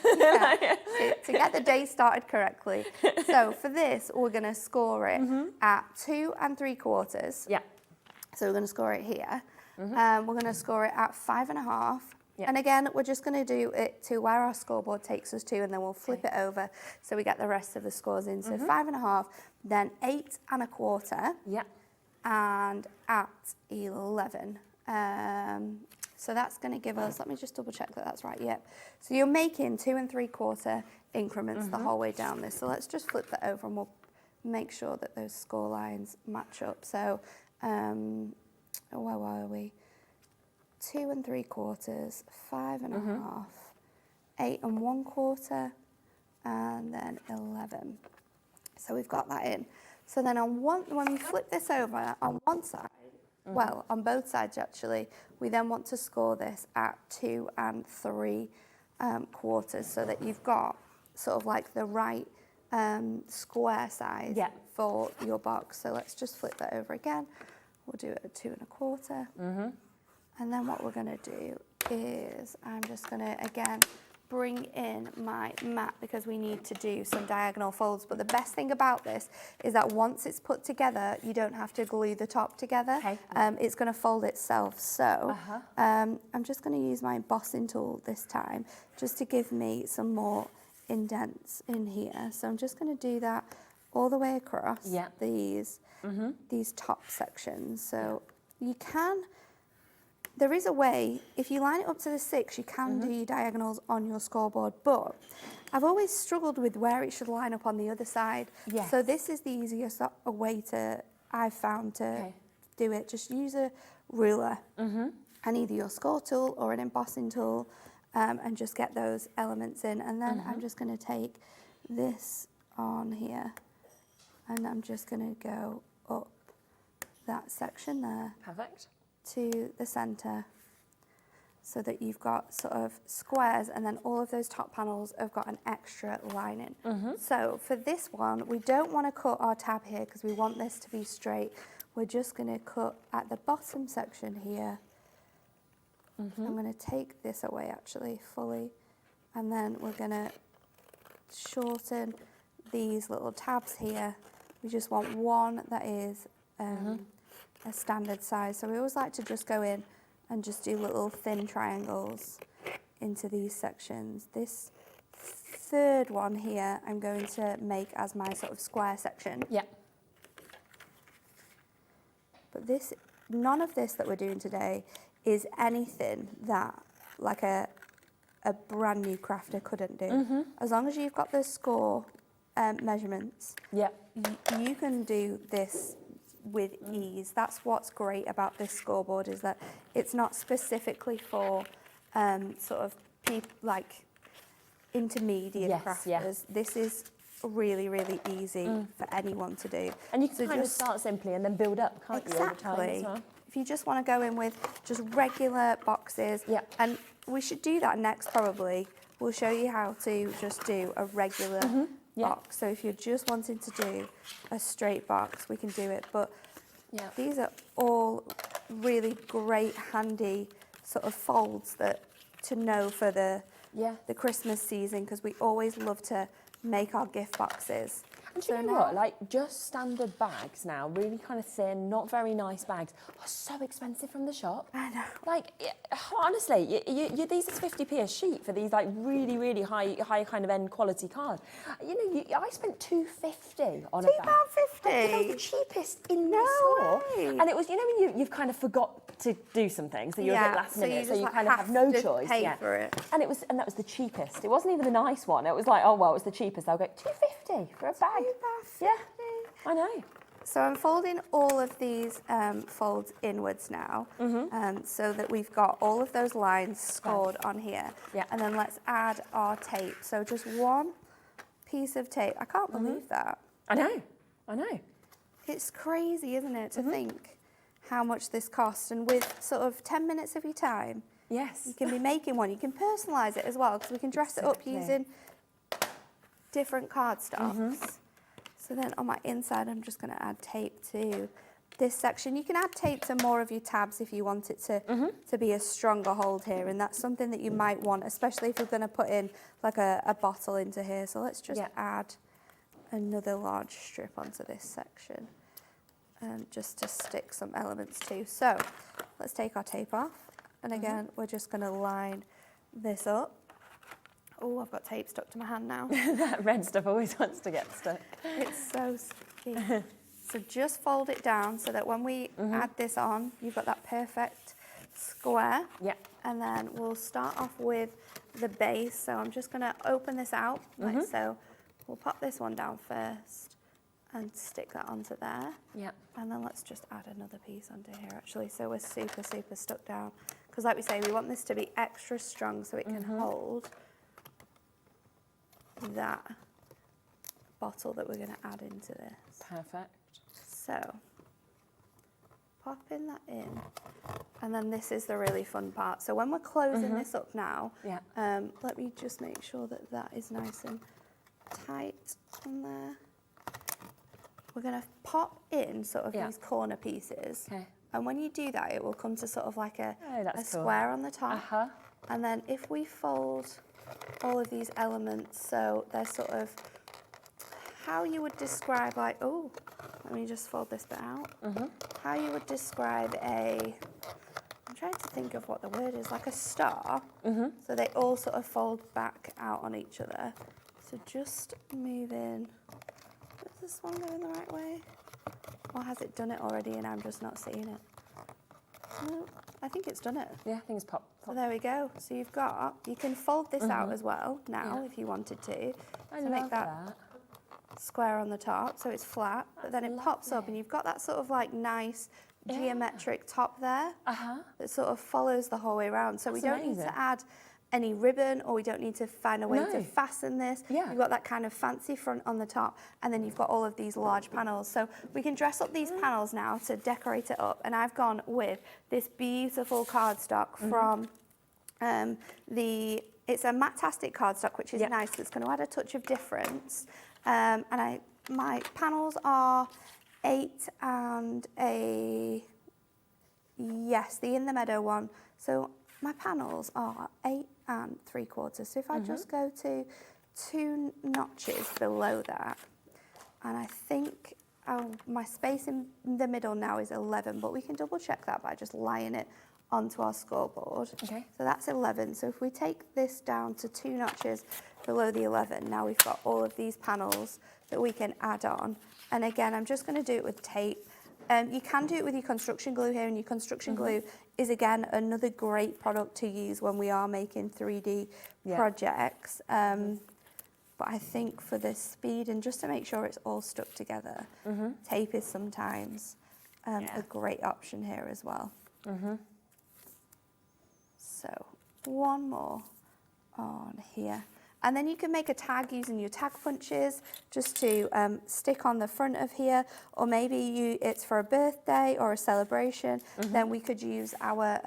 S5: to get the day started correctly. So for this, we're going to score it at 2 3/4.
S4: Yeah.
S5: So we're going to score it here. We're going to score it at 5.5. Yeah. And again, we're just going to do it to where our scoreboard takes us to, and then we'll flip it over so we get the rest of the scores in. So 5.5, then 8 1/4.
S4: Yeah.
S5: And at 11. So that's going to give us, let me just double check that that's right, yep. So you're making 2 3/4 increments the whole way down this. So let's just flip that over and we'll make sure that those score lines match up. So, where were we? 2 3/4, 5.5, 8 1/4, and then 11. So we've got that in. So then when we flip this over on one side, well, on both sides actually, we then want to score this at 2 3/4, so that you've got sort of like the right square size for your box. So let's just flip that over again. We'll do it at 2 1/4. And then what we're going to do is I'm just going to, again, bring in my mat because we need to do some diagonal folds. But the best thing about this is that once it's put together, you don't have to glue the top together.
S4: Okay.
S5: It's going to fold itself. So I'm just going to use my embossing tool this time just to give me some more indents in here. So I'm just going to do that all the way across these top sections. So you can... There is a way, if you line it up to the 6, you can do your diagonals on your scoreboard, but I've always struggled with where it should line up on the other side.
S4: Yes.
S5: So this is the easiest way I've found to do it. Just use a ruler and either your score tool or an embossing tool and just get those elements in. And then I'm just going to take this on here and I'm just going to go up that section there.
S4: Perfect.
S5: To the centre so that you've got sort of squares and then all of those top panels have got an extra lining. So for this one, we don't want to cut our tab here because we want this to be straight. We're just going to cut at the bottom section here. I'm going to take this away actually fully and then we're going to shorten these little tabs here. We just want one that is a standard size. So we always like to just go in and just do little thin triangles into these sections. This third one here I'm going to make as my sort of square section.
S4: Yeah.
S5: But none of this that we're doing today is anything that like a brand new crafter couldn't do. As long as you've got the score measurements, you can do this with ease. That's what's great about this scoreboard is that it's not specifically for sort of people like intermediate crafters. This is really, really easy for anyone to do.
S4: And you can kind of start simply and then build up, can't you, over time as well?
S5: If you just want to go in with just regular boxes, and we should do that next probably. We'll show you how to just do a regular box. So if you're just wanting to do a straight box, we can do it. But these are all really great, handy sort of folds that to know for the Christmas season because we always love to make our gift boxes.
S4: And do you know what? Like, just standard bags now, really kind of thin, not very nice bags, are so expensive from the shop.
S5: I know.
S4: Like, honestly, these is 50p a sheet for these, like, really, really high kind of end quality cards. You know, I spent £2.50 on a bag.
S5: £2.50?
S4: It was the cheapest in the store.
S5: Way.
S4: And it was, you know, when you've kind of forgot to do something, so you're a bit last minute, so you kind of have no choice.
S5: Pay for it.
S4: And that was the cheapest. It wasn't even the nice one. It was like, oh, well, it was the cheapest. I'll go £2.50 for a bag. Yeah, I know.
S5: So I'm folding all of these folds inwards now, so that we've got all of those lines scored on here.
S1: Yeah.
S5: And then let's add our tape. So just one piece of tape. I can't believe that.
S4: I know.
S5: It's crazy, isn't it, to think how much this costs. And with sort of 10 minutes of your time,
S4: Yes.
S5: you can be making one. You can personalise it as well, because we can dress it up using different cardstocks. So then on my inside, I'm just going to add tape to this section. You can add tape to more of your tabs if you want it to be a stronger hold here. And that's something that you might want, especially if you're going to put in like a bottle into here. So let's just add another large strip onto this section. Just to stick some elements to. So let's take our tape off. And again, we're just going to line this up. Oh, I've got tape stuck to my hand now.
S4: That red stuff always wants to get stuck.
S5: It's so sticky. So just fold it down so that when we add this on, you've got that perfect square.
S4: Yeah.
S5: And then we'll start off with the base. So I'm just going to open this out like so. We'll pop this one down first and stick that onto there.
S4: Yeah.
S5: And then let's just add another piece onto here actually. So we're super, super stuck down. Because like we say, we want this to be extra strong so it can hold that bottle that we're going to add into this.
S4: Perfect.
S5: So, popping that in. And then this is the really fun part. So when we're closing this up now, let me just make sure that that is nice and tight on there. we're going to pop in sort of these corner pieces.
S4: Okay.
S5: And when you do that, it will come to sort of like a
S4: cool.
S5: square on the top. And then if we fold all of these elements, so they're sort of how you would describe like, oh, let me just fold this bit out. How you would describe I'm trying to think of what the word is, like a star. So they all sort of fold back out on each other. So just move in. Is this one going the right way? Or has it done it already and I'm just not seeing it? No, I think it's done it.
S4: Yeah, things pop.
S5: So there we go. So you can fold this out as well now if you wanted to. Make that square on the top so it's flat, but then it pops up and you've got that sort of like nice geometric top there that sort of follows the whole way around. So we don't need to add any ribbon, or we don't need to find a way to fasten this. You've got that kind of fancy front on the top, and then you've got all of these large panels. So we can dress up these panels now to decorate it up, and I've gone with this beautiful cardstock from it's a matte-tastic cardstock, which is nice, because it's going to add a touch of difference. And my panels are 8 and the In the Meadow one. So my panels are 8 and 3/4. So if I just go to 2 notches below that, and I think my space in the middle now is 11, but we can double check that by just laying it onto our scoreboard. Okay. So that's 11. So if we take this down to 2 notches below the 11, now we've got all of these panels that we can add on. And again, I'm just going to do it with tape. You can do it with your construction glue here, and your construction glue is, again, another great product to use when we are making 3D projects. But I think for the speed and just to make sure it's all stuck together, tape is sometimes a great option here as well. So one more on here. And then you can make a tag using your tag punches just to stick on the front of here, or maybe it's for a birthday or a celebration. Then we could use our,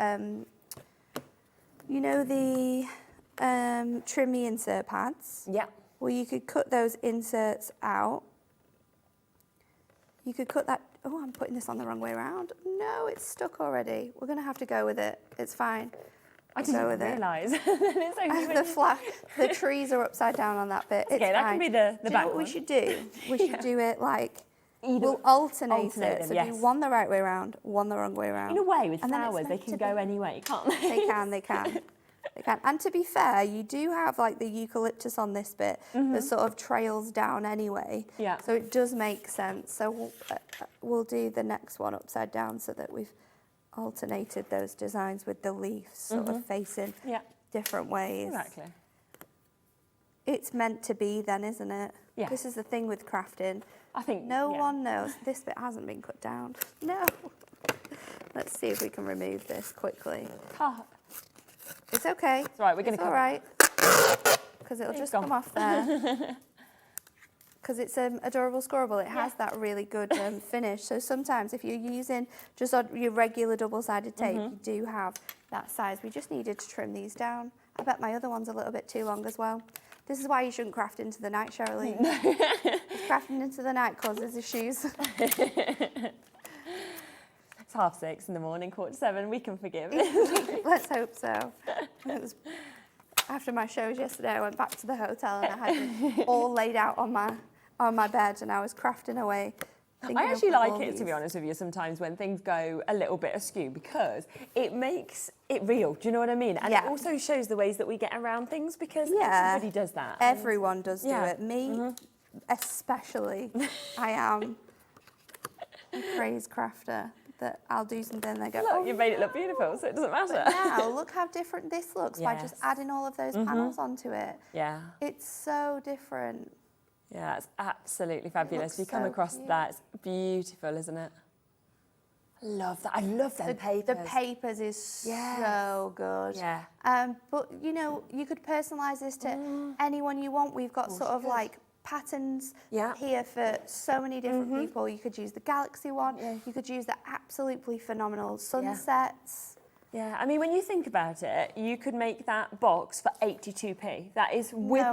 S5: you know, the trimmy insert pads? Yeah. Well, you could cut those inserts out. You could cut that, oh, I'm putting this on the wrong way around. No, it's stuck already. We're gonna have to go with it. It's fine.
S4: I didn't realise.
S5: The trees are upside down on that bit. It's
S4: okay, that
S5: fine.
S4: can be the
S5: Do you
S4: back
S5: know what
S4: one.
S5: we should do? We should do it like, we'll alternate it.
S4: them,
S5: So do one the right way around, one the wrong way around.
S4: In a way, with
S5: And then it's
S4: flowers, they
S5: meant
S4: can
S5: to
S4: go
S5: be-
S4: any way, can't they?
S5: They can. They can. And to be fair, you do have like the eucalyptus on this bit that sort of trails down anyway. Yeah. So it does make sense. So we'll do the next one upside down so that we've alternated those designs with the leaves sort of facing different ways.
S4: Exactly.
S5: It's meant to be then, isn't it?
S4: Yeah.
S5: This is the thing with crafting.
S4: I think
S5: No one knows. This bit hasn't been cut down. No. Let's see if we can remove this quickly.
S4: Oh,
S5: It's okay.
S4: it's all right, we're going to
S5: It's all
S4: come.
S5: right. Because it'll just
S4: gone.
S5: come off there. Because it's an adorable scorable, it has that really good finish. So sometimes if you're using just your regular double-sided tape, you do have that size. We just needed to trim these down. I bet my other one's a little bit too long as well. This is why you shouldn't craft into the night, Cherylee. Crafting into the night causes issues.
S4: It's 6:30 in the morning, 6:45, we can forgive.
S5: Let's hope so. It was after my shows yesterday, I went back to the hotel and I had them all laid out on my bed and I was crafting away.
S4: I actually like it, to be honest with you, sometimes when things go a little bit askew, because it makes it real. Do you know what I mean? And it also shows the ways that we get around things, because everybody does that.
S5: Everyone does do it. Me, especially. I am a craze crafter. That I'll do something and they go,
S4: Look, you've made it look beautiful, so it doesn't matter.
S5: But now, look how different this looks by just adding all of those panels onto it.
S4: Yeah.
S5: It's so different.
S4: Yeah, it's absolutely fabulous.
S5: looks
S4: You come
S5: so
S4: across
S5: cute.
S4: that, it's beautiful, isn't it? I love that. I love them papers.
S5: The papers is so good.
S4: Yeah.
S5: But, you know, you could personalise this to anyone you want. We've got sort of like patterns here for so many different people. You could use the galaxy one. You could use the absolutely phenomenal sunsets.
S4: Yeah, I mean, when you think about it, you could make that box for 82p. That is with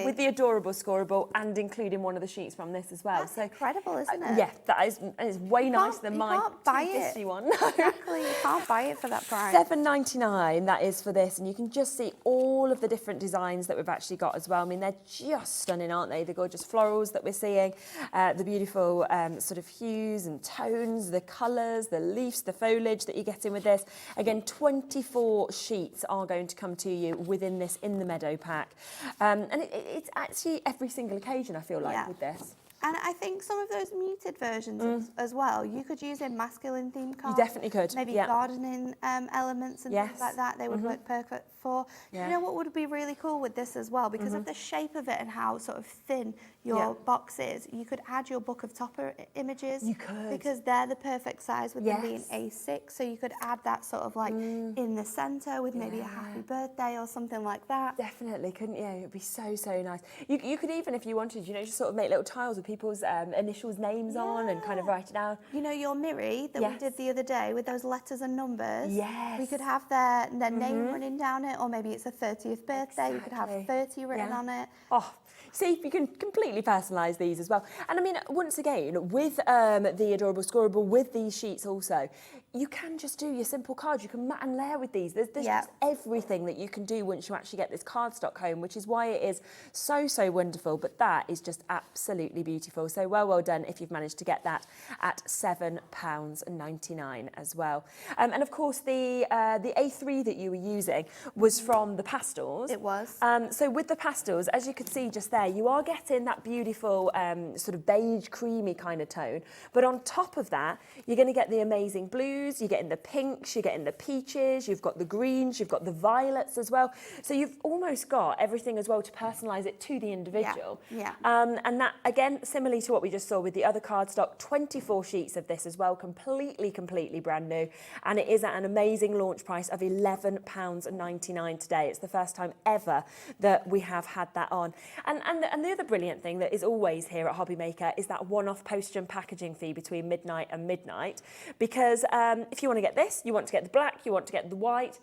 S4: with the adorable Scoreboard and including one of the sheets from this as well.
S5: That's incredible, isn't it?
S4: Yeah, that is way nicer than my
S5: can't buy
S4: $2.50 one.
S5: Exactly, you can't buy it for that price.
S4: $7.99 that is for this, and you can just see all of the different designs that we've actually got as well. I mean, they're just stunning, aren't they? The gorgeous florals that we're seeing, the beautiful sort of hues and tones, the colours, the leaves, the foliage that you're getting with this. Again, 24 sheets are going to come to you within this in the Meadow pack. And it's actually every single occasion, I feel like, with this.
S5: And I think some of those muted versions as well, you could use in masculine themed cards.
S4: You definitely could.
S5: Maybe gardening elements and things like that, they would work perfect for. You know what would be really cool with this as well, because of the shape of it and how sort of thin your box is, you could add your book of topper images. You could. Because they're the perfect size with them being A6, so you could add that sort of like in the centre with maybe a happy birthday or something like that.
S4: Definitely, couldn't you? It would be so, so nice. You could even, if you wanted, you know, just sort of make little tiles with people's initials, names on and kind of write it down.
S5: You know, your Miri that we did the other day with those letters and numbers?
S4: Yes.
S5: We could have their name running down it, or maybe it's a 30th birthday, you could have 30 written on it.
S4: Oh, see, you can completely personalise these as well. And I mean, once again, with the adorable Scoreboard, with these sheets also, you can just do your simple cards. You can mat and layer with these. There's just everything that you can do once you actually get this cardstock home, which is why it is so, so wonderful. But that is just absolutely beautiful. So well done if you've managed to get that at £7.99 as well. And of course, the A3 that you were using was from the pastels.
S5: It was.
S4: So with the pastels, as you could see just there, you are getting that beautiful sort of beige, creamy kind of tone. But on top of that, you're going to get the amazing blues, you're getting the pinks, you're getting the peaches, you've got the greens, you've got the violets as well. So you've almost got everything as well to personalise it to the individual. And that, again, similarly to what we just saw with the other cardstock, 24 sheets of this as well, completely brand new. And it is at an amazing launch price of £11.99 today. It's the first time ever that we have had that on. And the other brilliant thing that is always here at Hobbymaker is that one-off postage and packaging fee between midnight and midnight, because if you want to get this, you want to get the black, you want to get the white,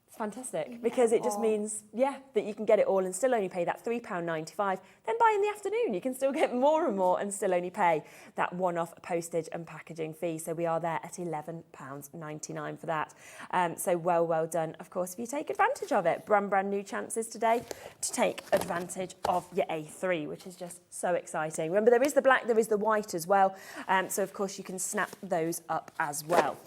S4: it's fantastic, because it just means, that you can get it all and still only pay that £3.95. Then buy in the afternoon, you can still get more and more and still only pay that one-off postage and packaging fee. So we are there at £11.99 for that. So well done, of course, if you take advantage of it. Brand new chances today to take advantage of your A3, which is just so exciting. Remember, there is the black, there is the white as well. So of course you can snap those up as well.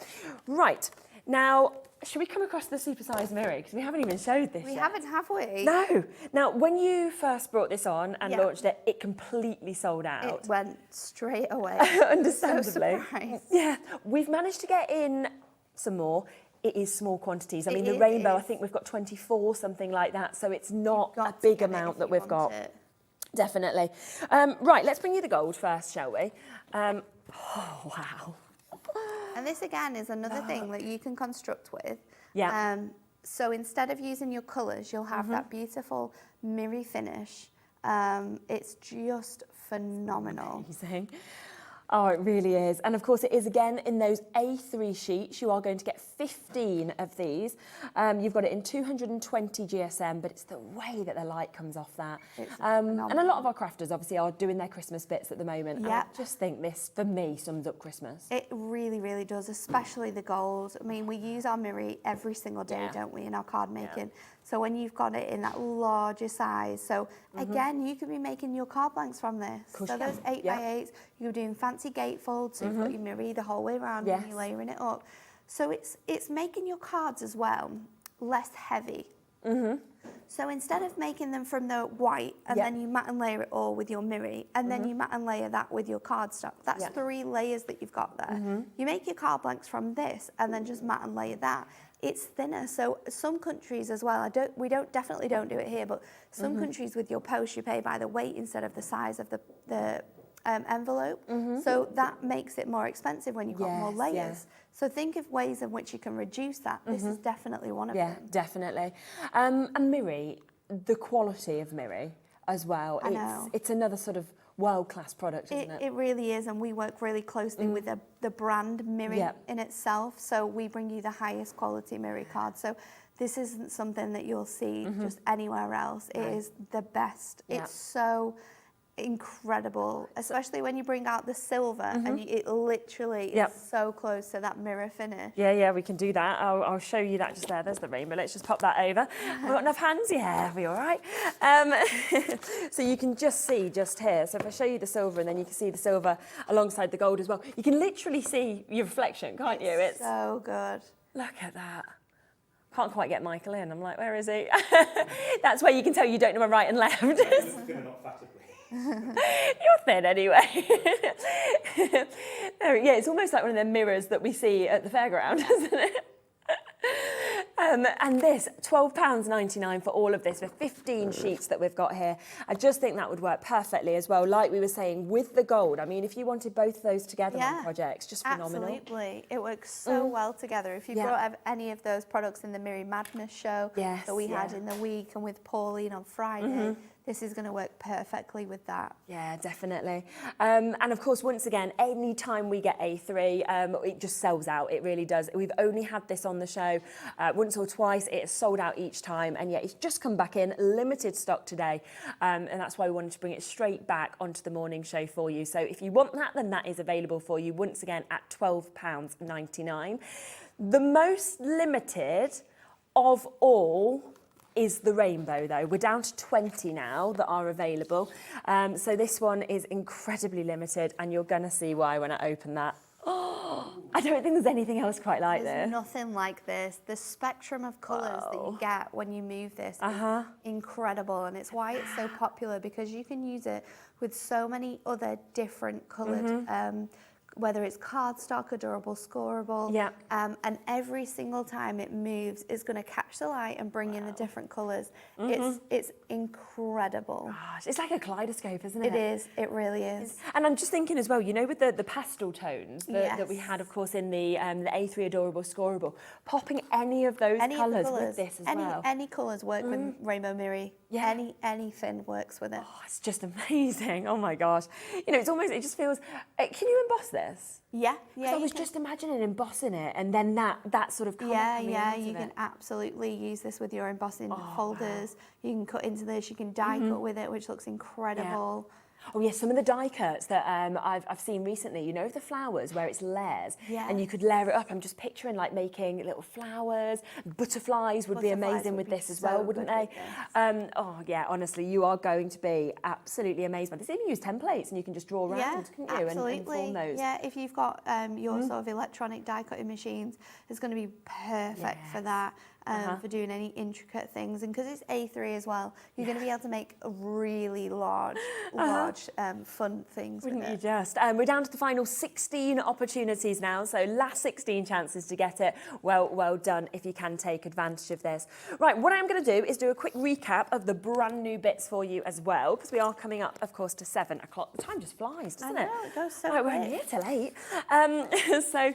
S4: Right, now, should we come across the supersized Miri? Because we haven't even showed this yet.
S5: We haven't, have we?
S4: No. Now, when you first brought this on and launched it, it completely sold out.
S5: It went straight away.
S4: Understandably.
S5: So surprised.
S4: Yeah. We've managed to get in some more. It is small quantities. I mean, the rainbow, I think we've got 24, something like that. So it's not a big amount that we've got. Definitely. Right, let's bring you the gold first, shall we? Oh, wow.
S5: And this again is another thing that you can construct with. So instead of using your colours, you'll have that beautiful Miri finish. It's just phenomenal.
S4: Amazing. Oh, it really is. And of course it is again in those A3 sheets. You are going to get 15 of these. You've got it in 220 GSM, but it's the way that the light comes off that. And a lot of our crafters obviously are doing their Christmas bits at the moment. And I just think this, for me, sums up Christmas.
S5: It really, really does, especially the gold. I mean, we use our Miri every single day, don't we, in our card making. So when you've got it in that larger size, so again, you could be making your card blanks from this. So those 8x8s, you're doing fancy gatefolds, so you've got your Miri the whole way around and you're layering it up. So it's making your cards as well less heavy. So instead of making them from the white and then you mat and layer it all with your Miri and then you mat and layer that with your cardstock, that's 3 layers that you've got there. You make your card blanks from this and then just mat and layer that. It's thinner. So some countries as well, we definitely don't do it here, but some countries with your post, you pay by the weight instead of the size of the envelope. So that makes it more expensive when you've got more layers. So think of ways in which you can reduce that. This is definitely one of them.
S4: Yeah, definitely. And Miri, the quality of Miri as well. It's another sort of world-class product, isn't it?
S5: It really is, and we work really closely with the brand Miri in itself. So we bring you the highest quality Miri cards. So this isn't something that you'll see just anywhere else. It is the best. It's so incredible, especially when you bring out the silver and it literally is so close to that mirror finish.
S4: Yeah, we can do that. I'll show you that just there. There's the rainbow. Let's just pop that over. We've got enough hands? Yeah, we're all right. So you can just see just here. So if I show you the silver and then you can see the silver alongside the gold as well, you can literally see your reflection, can't you? It's
S5: so good.
S4: Look at that. Can't quite get Michael in. I'm like, where is he? That's where you can tell you don't know my right and left. You're thin anyway. Yeah, it's almost like one of them mirrors that we see at the fairground, isn't it? And this, £12.99 for all of this, for 15 sheets that we've got here. I just think that would work perfectly as well, like we were saying, with the gold. I mean, if you wanted both those together on projects, just phenomenal.
S5: Absolutely. It works so well together. If you've got any of those products in the Miri Madness show that we had in the week and with Pauline on Friday, this is going to work perfectly with that.
S4: Yeah, definitely. And of course, once again, any time we get A3, it just sells out. It really does. We've only had this on the show once or twice. It is sold out each time. And yet it's just come back in, limited stock today. And that's why we wanted to bring it straight back onto the morning show for you. So if you want that, then that is available for you once again at £12.99. The most limited of all is the rainbow, though. We're down to 20 now that are available. So this one is incredibly limited, and you're going to see why when I open that. Oh, I don't think there's anything else quite like this.
S5: There's nothing like this. The spectrum of colours that you get when you move this is incredible, and it's why it's so popular, because you can use it with so many other different coloured whether it's cardstock, adorable, scorable, and every single time it moves, it's going to catch the light and bring in the different colours. It's incredible.
S4: Gosh, it's like a kaleidoscope, isn't it?
S5: It is. It really is.
S4: And I'm just thinking as well, you know, with the pastel tones that we had, of course, in the A3 Adorable Scorable, popping any of those colours with this as well.
S5: Any colours work with Rainbow Miri. Yeah. Anything works with it.
S4: Oh, it's just amazing. Oh my gosh. You know, it's almost, it just feels, can you emboss this?
S5: Yeah.
S4: I was just imagining embossing it and then that sort of colour coming into
S5: you can absolutely use this with your embossing folders. Wow. You can cut into this, you can die cut with it, which looks incredible.
S4: Oh yes, some of the die cuts that I've seen recently, you know, the flowers where it's layers and you could layer it up. I'm just picturing like making little flowers. Butterflies would be amazing with this as well, wouldn't they? Oh yeah, honestly, you are going to be absolutely amazed by this. Even use templates and you can just draw around, couldn't you?
S5: Absolutely.
S4: And form those.
S5: Yeah, if you've got your sort of electronic die cutting machines, it's going to be perfect for that. For doing any intricate things, and because it's A3 as well, you're going to be able to make really large fun things.
S4: Wouldn't you just? We're down to the final 16 opportunities now, so last 16 chances to get it. Well done if you can take advantage of this. Right, what I'm going to do is do a quick recap of the brand new bits for you as well, because we are coming up, of course, to 7 o'clock. The time just flies, doesn't it?
S5: It goes so
S4: quick. We're only here till 8. So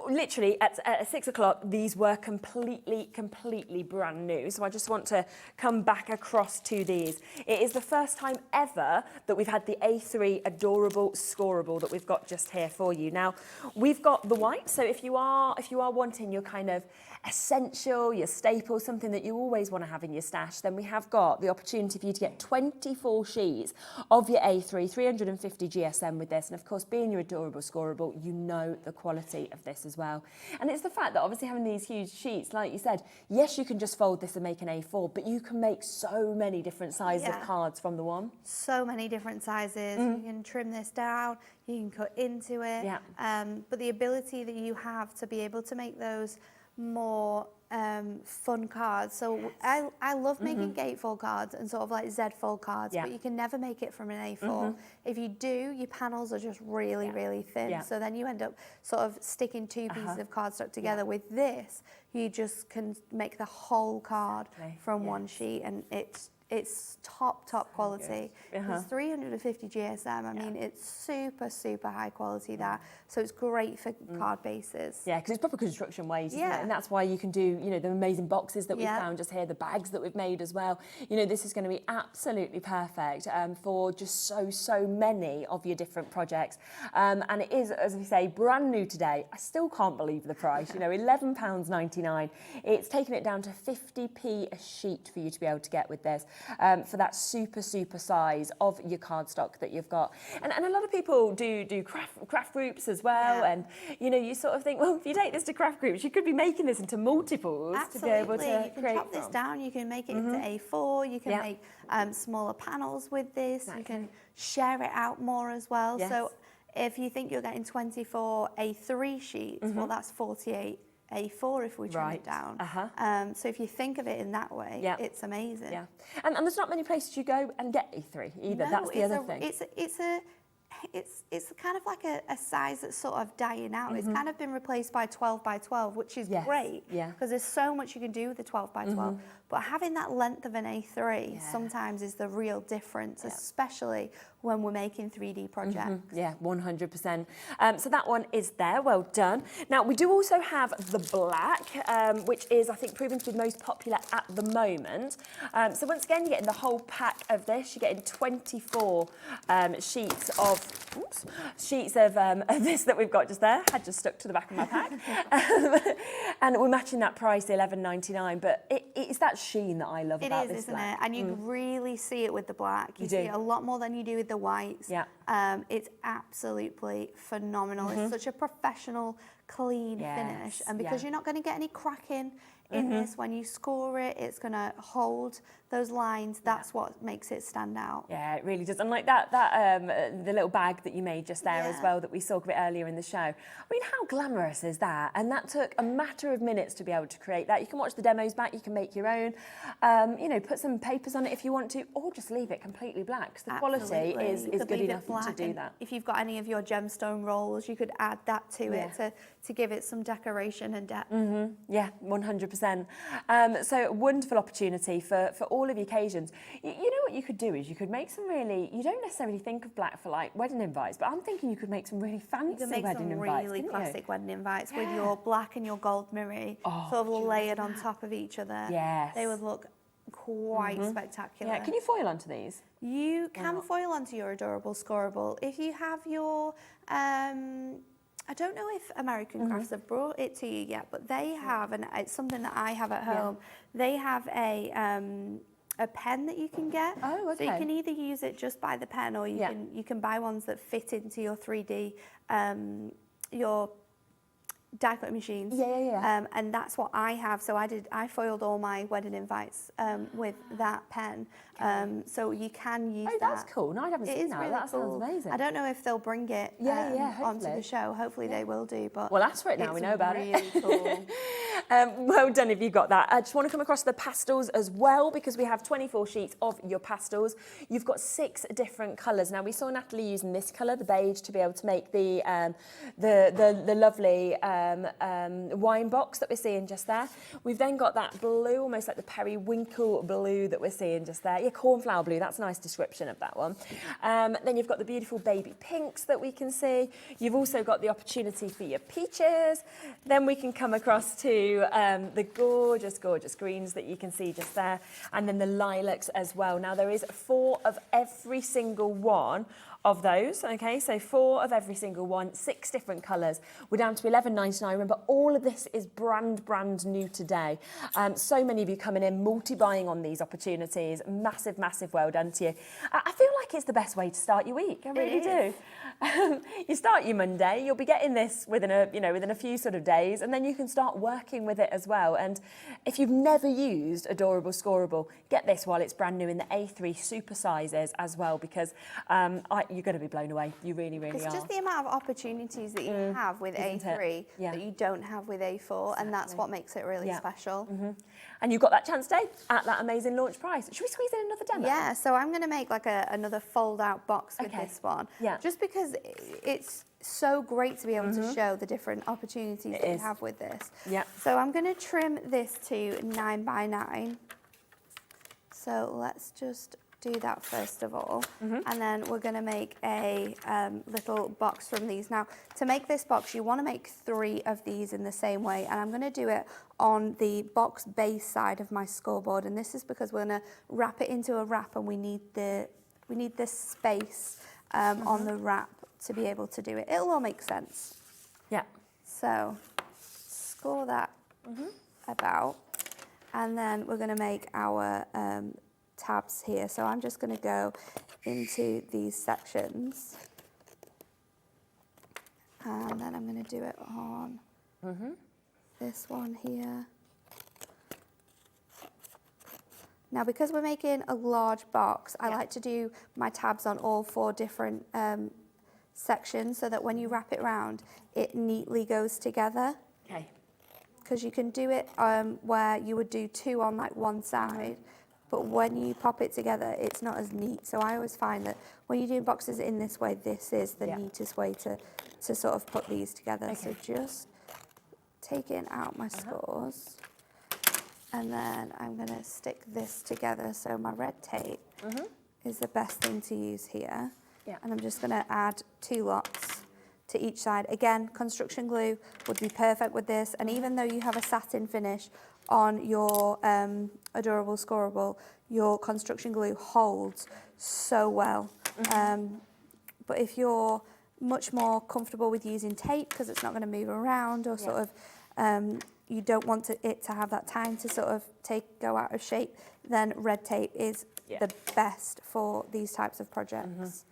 S4: literally at 6 o'clock, these were completely brand new. So I just want to come back across to these. It is the first time ever that we've had the A3 Adorable Scorable that we've got just here for you. Now, we've got the white. So if you are wanting your kind of essential, your staple, something that you always want to have in your stash, then we have got the opportunity for you to get 24 sheets of your A3, 350 GSM with this. And of course, being your Adorable Scorable, you know the quality of this as well. And it's the fact that obviously having these huge sheets, like you said, yes, you can just fold this and make an A4, but you can make so many different sizes of cards from the one.
S5: So many different sizes. You can trim this down, you can cut into it. But the ability that you have to be able to make those more fun cards. So I love making gatefold cards and sort of like Z-fold cards, but you can never make it from an A4. If you do, your panels are just really thin. So then you end up sort of sticking two pieces of cardstock together. With this, you just can make the whole card from one sheet, and it's it's top quality. It's 350 GSM. I mean, it's super high quality that. So it's great for card bases.
S4: Yeah, because it's proper construction weight, isn't it? And that's why you can do, you know, the amazing boxes that we found just here, the bags that we've made as well. You know, this is going to be absolutely perfect for just so many of your different projects. And it is, as we say, brand new today. I still can't believe the price. You know, £11.99. It's taken it down to 50p a sheet for you to be able to get with this for that super size of your cardstock that you've got. And a lot of people do craft groups as well. And, you know, you sort of think, well, if you take this to craft groups, you could be making this into multiples to be able to
S5: you can
S4: create
S5: chop this down, you can make it into A4, you can make smaller panels with this, you can share it out more as well. So if you think you're getting 24 A3 sheets, well, that's 48 A4 if we trim it down. So if you think of it in that way, it's amazing.
S4: And there's not many places you go and get A3 either.
S5: No,
S4: that's the other thing.
S5: It's kind of like a size that's sort of dying out. It's kind of been replaced by 12 by 12, which is great because there's so much you can do with the 12 by 12. But having that length of an A3 sometimes is the real difference, especially when we're making 3D projects.
S4: Yeah, 100%. So that one is there, well done. Now, we do also have the black, which is, I think, proven to be the most popular at the moment. So once again, you're getting the whole pack of this. You're getting 24 sheets of this that we've got just there. Had just stuck to the back of my pack. And we're matching that price, $11.99. But it's that sheen that I love about this
S5: isn't
S4: black.
S5: it? And you really see it with the black. You see it a lot more than you do with the whites. It's absolutely phenomenal. It's such a professional, clean finish. And because you're not going to get any cracking in this, when you score it, it's going to hold those lines. That's what makes it stand out.
S4: Yeah, it really does. And like that the little bag that you made just there as well that we saw a bit earlier in the show. I mean, how glamorous is that? And that took a matter of minutes to be able to create that. You can watch the demos back, you can make your own, you know, put some papers on it if you want to, or just leave it completely black, because the quality is good enough to do that.
S5: If you've got any of your gemstone rolls, you could add that to it to give it some decoration and depth.
S4: Yeah, 100%. So wonderful opportunity for all of your occasions. You know what you could do is you could make some really, you don't necessarily think of black for like wedding invites, but I'm thinking you could make some really fancy wedding invites. You can make some really
S5: classic wedding invites with your black and your gold Miri sort of layered on top of each other.
S4: Yes.
S5: They would look quite spectacular.
S4: Yeah, can you foil onto these?
S5: You can foil onto your adorable scorable. If you have your I don't know if American Crafts have brought it to you yet, but they have, and it's something that I have at home. They have a pen that you can get.
S4: Oh, okay.
S5: So you can either use it just by the pen, or you can buy ones that fit into your 3D, your die cutting machines. And that's what I have. So I foiled all my wedding invites with that pen. So you can use that.
S4: Oh, that's cool. No, I haven't seen that.
S5: Really
S4: that
S5: cool.
S4: sounds amazing.
S5: I don't know if they'll bring it onto the show. Hopefully they will do. But
S4: well, ask for it now. We know about
S5: it. Really cool.
S4: Well done if you got that. I just want to come across the pastels as well, because we have 24 sheets of your pastels. You've got 6 different colours. Now, we saw Natalie using this colour, the beige, to be able to make the lovely wine box that we're seeing just there. We've then got that blue, almost like the periwinkle blue that we're seeing just there. Yeah, cornflower blue, that's a nice description of that one. Then you've got the beautiful baby pinks that we can see. You've also got the opportunity for your peaches. Then we can come across to the gorgeous greens that you can see just there. And then the lilacs as well. Now, there is 4 of every single one of those, okay, so 4 of every single one, 6 different colours. We're down to $11.99. Remember, all of this is brand new today. So many of you coming in, multi-buying on these opportunities. Massive well done to you. I feel like it's the best way to start your week. I really do. You start your Monday, you'll be getting this within a few sort of days, and then you can start working with it as well. And if you've never used Adorable Scorable, get this while it's brand new in the A3 super sizes as well, because you're going to be blown away. You really are.
S5: It's just the amount of opportunities that you have with A3 that you don't have with A4, and that's what makes it really special.
S4: And you got that chance today at that amazing launch price. Should we squeeze in another demo?
S5: Yeah, so I'm going to make like another fold-out box with this one. Yeah. Just because it's so great to be able to show the different opportunities that you have with this. Yeah. So I'm going to trim this to 9 by 9. So let's just do that first of all. And then we're going to make a little box from these. Now, to make this box, you want to make 3 of these in the same way. And I'm going to do it on the box base side of my scoreboard. And this is because we're going to wrap it into a wrap, and we need this space on the wrap to be able to do it. It'll all make sense.
S4: Yeah.
S5: So score that about. And then we're going to make our tabs here. So I'm just going to go into these sections. And then I'm going to do it on this one here. Now, because we're making a large box, I like to do my tabs on all 4 different sections so that when you wrap it around, it neatly goes together.
S4: Okay.
S5: Because you can do it where you would do 2 on like one side, but when you pop it together, it's not as neat. So I always find that when you do boxes in this way, this is the neatest way to sort of put these together. Okay. So just taking out my scores, and then I'm going to stick this together. So my red tape is the best thing to use here. Yeah. And I'm just going to add 2 lots to each side. Again, construction glue would be perfect with this. And even though you have a satin finish on your adorable scorable, your construction glue holds so well. But if you're much more comfortable with using tape because it's not going to move around, or sort of you don't want it to have that time to sort of go out of shape, then red tape is the best for these types of projects.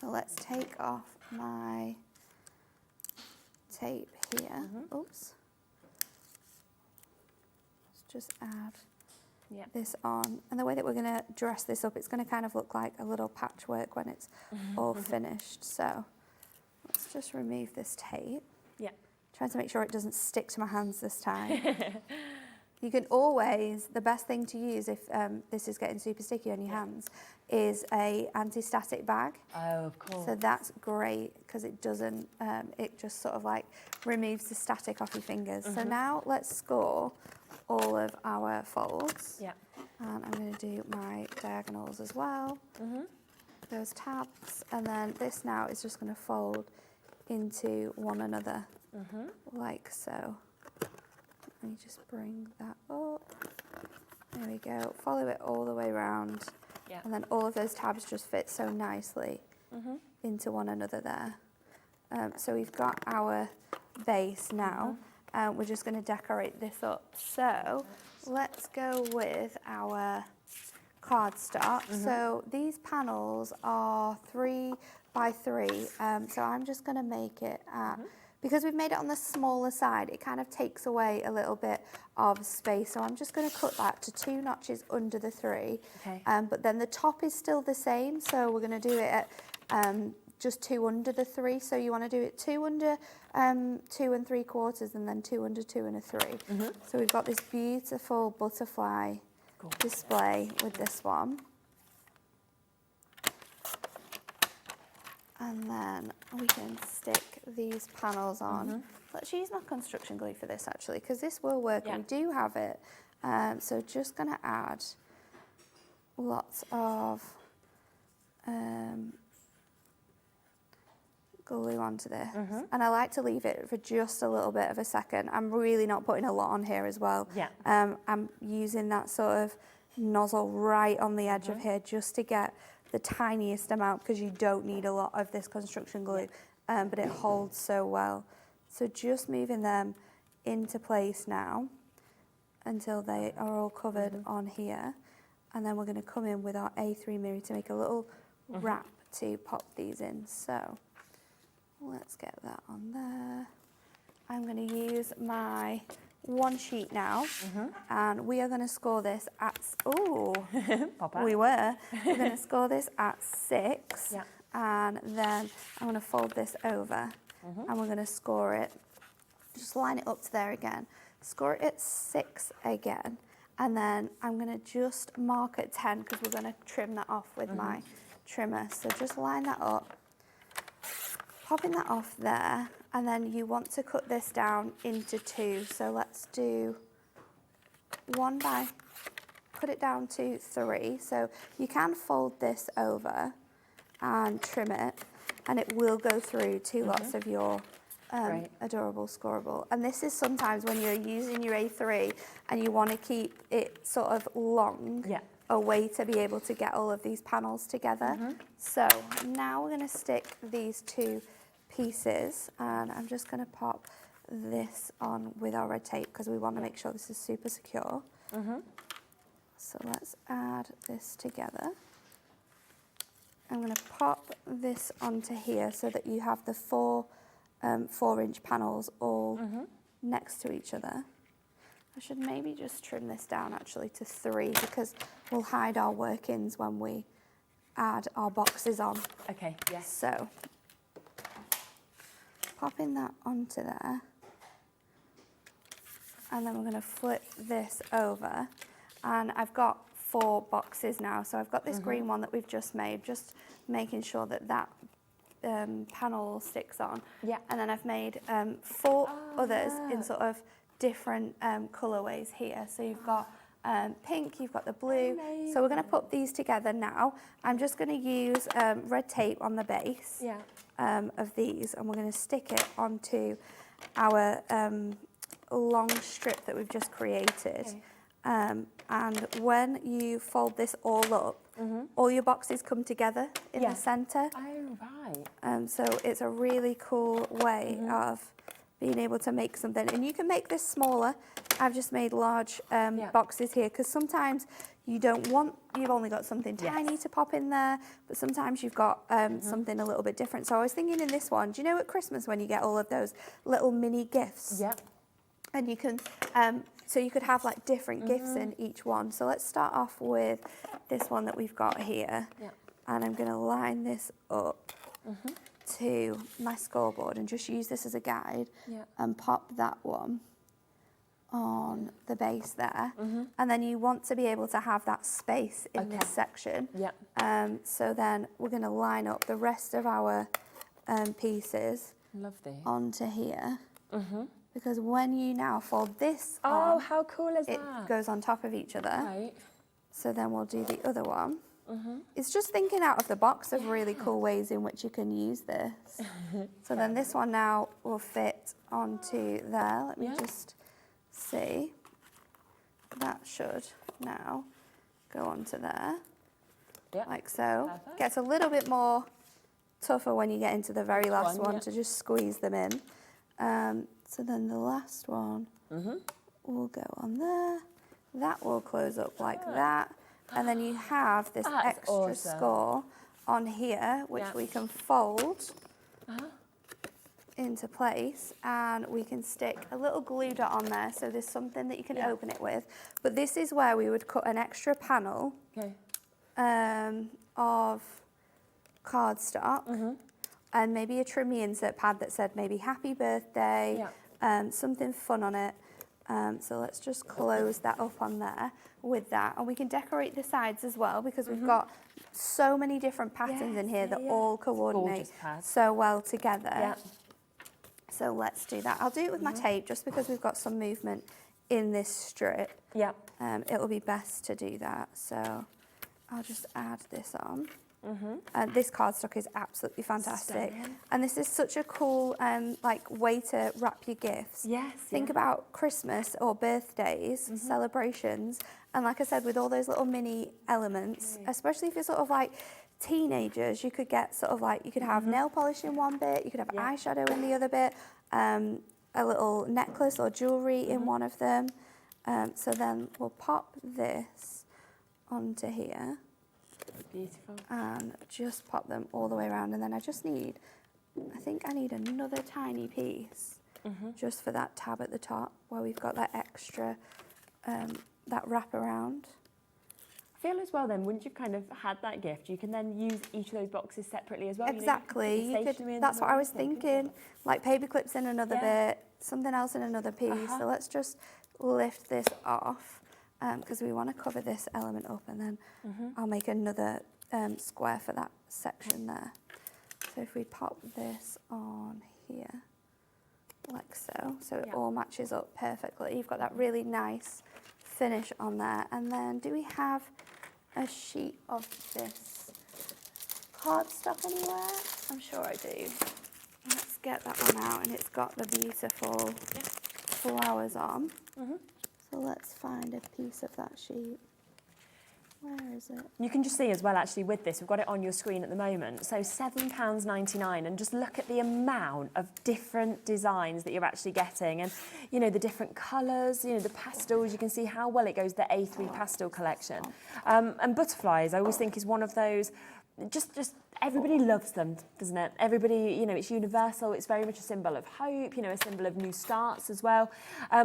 S5: So let's take off my tape here. Oops. Let's just add this on. And the way that we're going to dress this up, it's going to kind of look like a little patchwork when it's all finished. So let's just remove this tape. Yeah. Trying to make sure it doesn't stick to my hands this time. You can always, the best thing to use if this is getting super sticky on your hands is a anti-static bag. Oh, of course. So that's great because it doesn't, it just sort of like removes the static off your fingers. So now let's score all of our folds. Yeah. And I'm going to do my diagonals as well. Those tabs. And then this now is just going to fold into one another like so. Let me just bring that up. There we go. Follow it all the way around. Yeah. And then all of those tabs just fit so nicely into one another there. So we've got our base now. We're just going to decorate this up. So let's go with our cardstock. So these panels are 3 by 3. So I'm just going to make it at... Because we've made it on the smaller side, it kind of takes away a little bit of space. So I'm just going to cut that to 2 notches under the 3. Okay. But then the top is still the same. So we're going to do it at just 2 under the 3. So you want to do it 2 under 2 3/4 and then 2 under 2 and a 3. So we've got this beautiful butterfly display with this one. And then we can stick these panels on. Let's use my construction glue for this actually, because this will work and we do have it. So just going to add lots of glue onto this. And I like to leave it for just a little bit of a second. I'm really not putting a lot on here as well. I'm using that sort of nozzle right on the edge of here just to get the tiniest amount, because you don't need a lot of this construction glue, but it holds so well. So just moving them into place now until they are all covered on here. And then we're going to come in with our A3 Miri to make a little wrap to pop these in. So let's get that on there. I'm going to use my 1 sheet now, and we are going to score this at, we're going to score this at 6, and then I'm going to fold this over, and we're going to score it, just line it up to there again, score it at 6 again, and then I'm going to just mark at 10 because we're going to trim that off with my trimmer. So just line that up, popping that off there. And then you want to cut this down into 2. So let's do 1 by cut it down to 3. So you can fold this over and trim it, and it will go through 2 lots of your adorable scorable. And this is sometimes when you're using your A3 and you want to keep it sort of long, a way to be able to get all of these panels together. So now we're going to stick these 2 pieces, and I'm just going to pop this on with our red tape because we want to make sure this is super secure. So let's add this together. I'm going to pop this onto here so that you have the 4 4-inch panels all next to each other. I should maybe just trim this down actually to 3 because we'll hide our workings when we add our boxes on.
S4: Okay, yes.
S5: So popping that onto there, and then we're going to flip this over, and I've got 4 boxes now. So I've got this green one that we've just made, just making sure that that panel sticks on. And then I've made 4 others in sort of different colourways here. So you've got pink, you've got the blue. So we're going to put these together now. I'm just going to use red tape on the base of these, and we're going to stick it onto our long strip that we've just created. And when you fold this all up, all your boxes come together in the centre.
S4: Oh, right.
S5: So it's a really cool way of being able to make something. And you can make this smaller. I've just made large boxes here because sometimes you don't want, you've only got something tiny to pop in there, but sometimes you've got something a little bit different. So I was thinking in this one, do you know at Christmas when you get all of those little mini gifts? And you can, so you could have like different gifts in each one. So let's start off with this one that we've got here. And I'm going to line this up to my scoreboard and just use this as a guide and pop that one on the base there. And then you want to be able to have that space in this section. So then we're going to line up the rest of our pieces onto here. Because when you now fold this on,
S4: how cool is
S5: it
S4: that?
S5: goes on top of each other.
S4: Right.
S5: So then we'll do the other one. It's just thinking out of the box of really cool ways in which you can use this. So then this one now will fit onto there. Let me just see. That should now go onto there, like so.
S4: Perfect.
S5: Gets a little bit more tougher when you get into the very last one to just squeeze them in. So then the last one will go on there. That will close up like that. And then you have this extra score on here, which we can fold into place, and we can stick a little glue dot on there, so there's something that you can open it with. But this is where we would cut an extra panel of cardstock and maybe a trimmy insert pad that said maybe happy birthday, something fun on it. So let's just close that up on there with that, and we can decorate the sides as well because we've got so many different patterns in here that all coordinate so well together. So let's do that. I'll do it with my tape just because we've got some movement in this strip. It'll be best to do that. So I'll just add this on. This cardstock is absolutely fantastic, and this is such a cool like way to wrap your gifts. Think about Christmas or birthdays, celebrations, and like I said, with all those little mini elements, especially if you're sort of like teenagers, you could get sort of like, you could have nail polish in one bit, you could have eyeshadow in the other bit, a little necklace or jewellery in one of them. So then we'll pop this onto here.
S4: Beautiful.
S5: And just pop them all the way around, and then I just need, I think I need another tiny piece just for that tab at the top where we've got that extra, that wrap around.
S4: I feel as well then, once you've kind of had that gift, you can then use each of those boxes separately as well.
S5: Exactly. You could, that's what I was thinking, like paper clips in another bit, something else in another piece. So let's just lift this off. Because we want to cover this element up, and then I'll make another square for that section there. So if we pop this on here, like so, so it all matches up perfectly. You've got that really nice finish on there. And then do we have a sheet of this cardstock anywhere? I'm sure I do. Let's get that one out, and it's got the beautiful flowers on. So let's find a piece of that sheet. Where is it?
S4: You can just see as well, actually, with this, we've got it on your screen at the moment. So £7.99, and just look at the amount of different designs that you're actually getting, and you know, the different colours, you know, the pastels. You can see how well it goes, the A3 pastel collection. And butterflies, I always think, is one of those. Just everybody loves them, doesn't it? Everybody, you know, it's universal. It's very much a symbol of hope, you know, a symbol of new starts as well.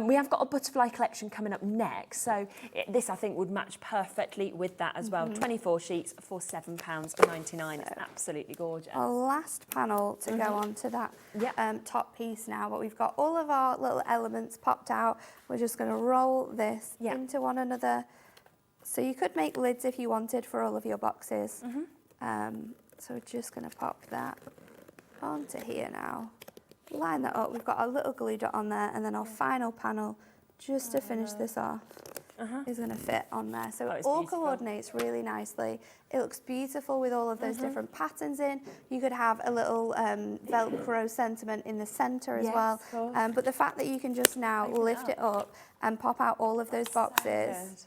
S4: We have got a butterfly collection coming up next, so this I think would match perfectly with that as well. 24 sheets for £7.99. It's absolutely gorgeous.
S5: Our last panel to go on to that top piece now, but we've got all of our little elements popped out. We're just going to roll this into one another. So you could make lids if you wanted for all of your boxes. So we're just going to pop that onto here now. Line that up. We've got our little glue dot on there, and then our final panel, just to finish this off, is going to fit on there. So it all coordinates really nicely. It looks beautiful with all of those different patterns in. You could have a little Velcro sentiment in the centre as well. But the fact that you can just now lift it up and pop out all of those boxes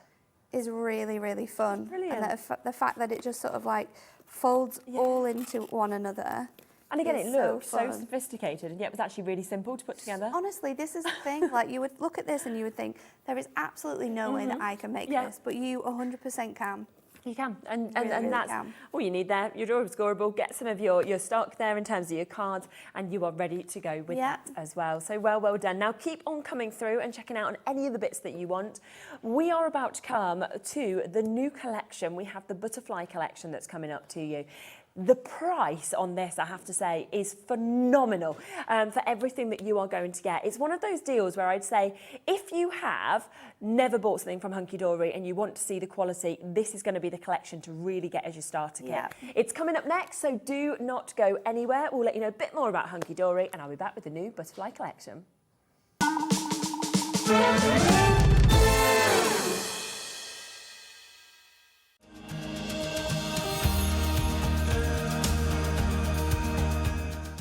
S5: is really, really fun.
S4: Brilliant.
S5: And the fact that it just sort of like folds all into one another.
S4: And again, it looks so sophisticated, and yet it was actually really simple to put together.
S5: Honestly, this is the thing. Like, you would look at this and you would think, there is absolutely no way that I can make this, but you 100% can.
S4: You can, and
S5: Really
S4: that's
S5: can.
S4: all you need there. Your drawable Scoreboard, get some of your stock there in terms of your cards, and you are ready to go with that as well. So well done. Now keep on coming through and checking out on any of the bits that you want. We are about to come to the new collection. We have the butterfly collection that's coming up to you. The price on this, I have to say, is phenomenal for everything that you are going to get. It's one of those deals where I'd say, if you have never bought something from Hunkydory and you want to see the quality, this is going to be the collection to really get as your starter kit. It's coming up next, so do not go anywhere. We'll let you know a bit more about Hunkydory, and I'll be back with the new butterfly collection.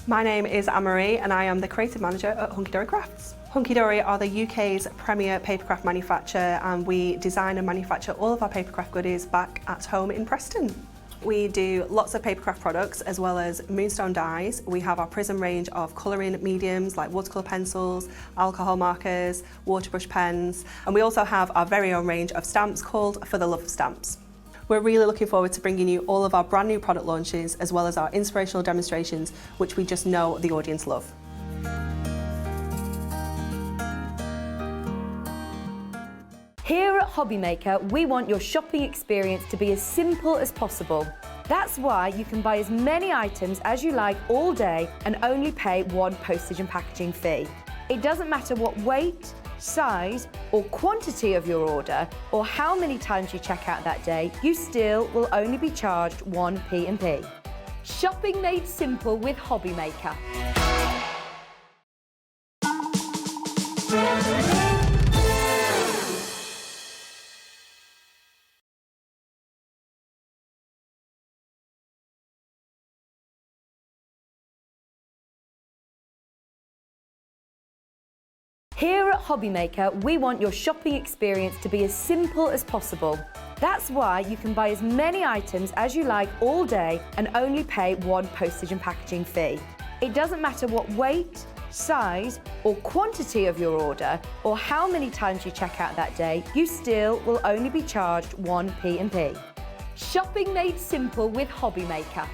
S6: My name is Miri, and I am the creative manager at Hunkydory Crafts. Hunkydory are the UK's premier papercraft manufacturer, and we design and manufacture all of our papercraft goodies back at home in Preston. We do lots of papercraft products as well as moonstone dies. We have our Prism range of colouring mediums like watercolour pencils, alcohol markers, waterbrush pens, and we also have our very own range of stamps called For the Love of Stamps. We're really looking forward to bringing you all of our brand new product launches as well as our inspirational demonstrations, which we just know the audience love.
S1: Here at Hobbymaker, we want your shopping experience to be as simple as possible. That's why you can buy as many items as you like all day and only pay one postage and packaging fee. It doesn't matter what weight, size or quantity of your order or how many times you check out that day, you still will only be charged one P&P. Shopping made simple with Hobbymaker. Here at Hobbymaker, we want your shopping experience to be as simple as possible. That's why you can buy as many items as you like all day and only pay one postage and packaging fee. It doesn't matter what weight, size or quantity of your order or how many times you check out that day, you still will only be charged one P&P. Shopping made simple with Hobbymaker.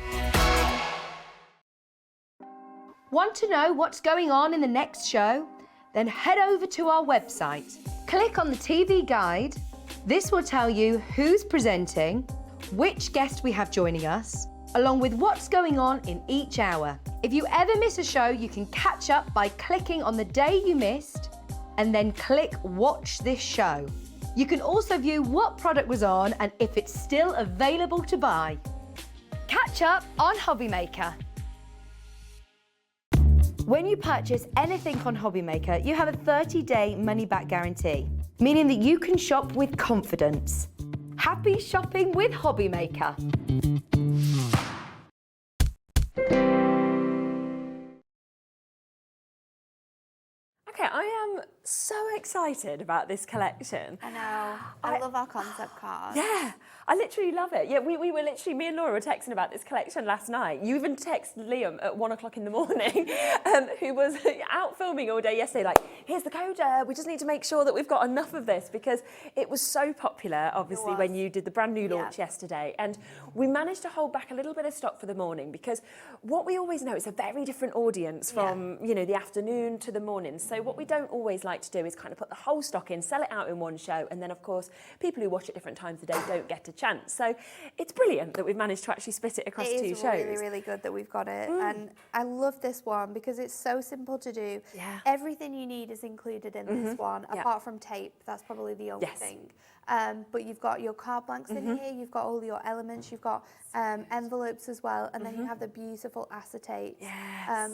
S1: Want to know what's going on in the next show? Then head over to our website. Click on the TV guide. This will tell you who's presenting, which guest we have joining us, along with what's going on in each hour. If you ever miss a show, you can catch up by clicking on the day you missed and then click Watch This Show. You can also view what product was on and if it's still available to buy. Catch up on Hobbymaker. When you purchase anything on Hobbymaker, you have a 30-day money-back guarantee, meaning that you can shop with confidence. Happy shopping with Hobbymaker.
S4: Okay, I am so excited about this collection.
S5: I know. I love our concept cards.
S4: Yeah, I literally love it. Yeah, we were literally, me and Laura were texting about this collection last night. You even texted Liam at 1 o'clock in the morning, who was out filming all day yesterday, like, here's the code, we just need to make sure that we've got enough of this, because it was so popular, obviously, when you did the brand new launch yesterday. And we managed to hold back a little bit of stock for the morning, because what we always know is a very different audience from, you know, the afternoon to the morning. So what we don't always like to do is kind of put the whole stock in, sell it out in one show, and then, of course, people who watch at different times of the day don't get a chance. So it's brilliant that we've managed to actually split it across 2 shows.
S5: It is really, really good that we've got it. And I love this one because it's so simple to do.
S4: Yeah.
S5: Everything you need is included in this one, apart from tape. That's probably the only thing. But you've got your card blanks in here, you've got all your elements, you've got envelopes as well, and then you have the beautiful acetate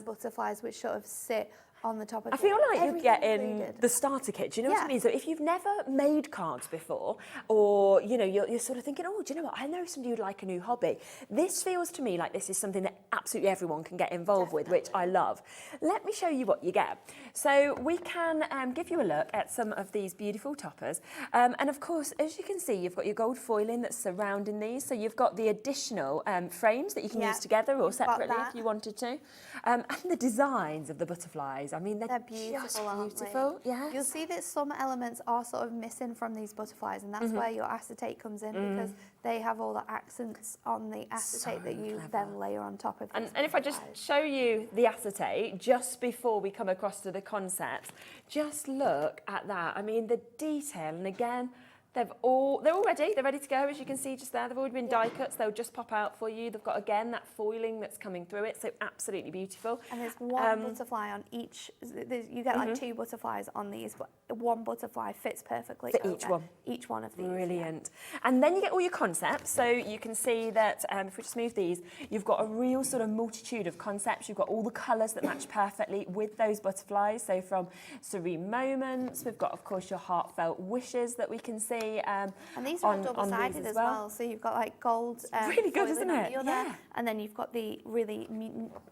S5: butterflies which sort of sit on the top of it.
S4: I feel like you're getting
S5: included.
S4: the starter kit, do you know what I mean? So if you've never made cards before, or, you know, you're sort of thinking, oh, do you know what, I know somebody who'd like a new hobby. This feels to me like this is something that absolutely everyone can get involved with, which I love. Let me show you what you get. So we can give you a look at some of these beautiful toppers. And of course, as you can see, you've got your gold foiling that's surrounding these. So you've got the additional frames that you can use together or separately if you wanted to. And the designs of the butterflies. I mean, they're
S5: beautiful,
S4: just beautiful. Yeah.
S5: You'll see that some elements are sort of missing from these butterflies, and that's where your acetate comes in, because they have all the accents on the acetate that you then layer on top of
S4: And
S5: these
S4: if I just show you the acetate just before we come across to the concept, just look at that. I mean, the detail, and again, they're all ready. They're ready to go, as you can see just there. They've already been die cuts. They'll just pop out for you. They've got, again, that foiling that's coming through it. So absolutely beautiful.
S5: And there's one butterfly on each. You get like 2 butterflies on these, but one butterfly fits perfectly
S4: for each one.
S5: Each one of these.
S4: Brilliant. And then you get all your concepts. So you can see that if we just move these, you've got a real sort of multitude of concepts. You've got all the colours that match perfectly with those butterflies. So from serene moments, we've got, of course, your heartfelt wishes that we can see. And
S5: these are double-sided as well. So you've got like gold.
S4: Really good, isn't it?
S5: Yeah. And then you've got the really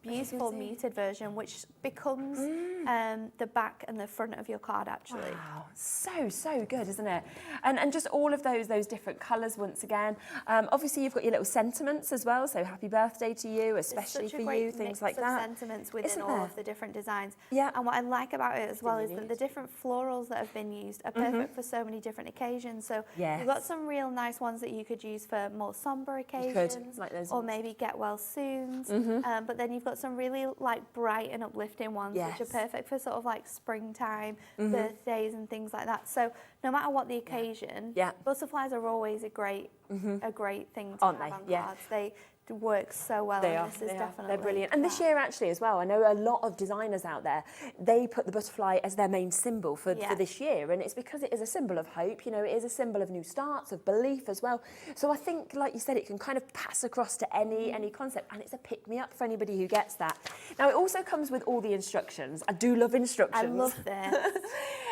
S5: beautiful muted version, which becomes the back and the front of your card, actually.
S4: Wow, so good, isn't it? And just all of those different colours once again. Obviously, you've got your little sentiments as well. So happy birthday to you, especially for you, things like that.
S5: Sentiments within all of the different designs.
S4: Yeah.
S5: And what I like about it as well is that the different florals that have been used are perfect for so many different occasions. So you've got some real nice ones that you could use for more somber occasions,
S4: like those
S5: or maybe get well soons. But then you've got some really like bright and uplifting ones, which are perfect for sort of like springtime, birthdays and things like that. So no matter what the occasion, butterflies are always a great thing to have on cards. They work so well.
S4: They
S5: are.
S4: They're brilliant. And this year actually as well, I know a lot of designers out there, they put the butterfly as their main symbol for this year, and it's because it is a symbol of hope, you know, it is a symbol of new starts, of belief as well. So I think, like you said, it can kind of pass across to any concept, and it's a pick-me-up for anybody who gets that. Now, it also comes with all the instructions. I do love instructions.
S5: I love this.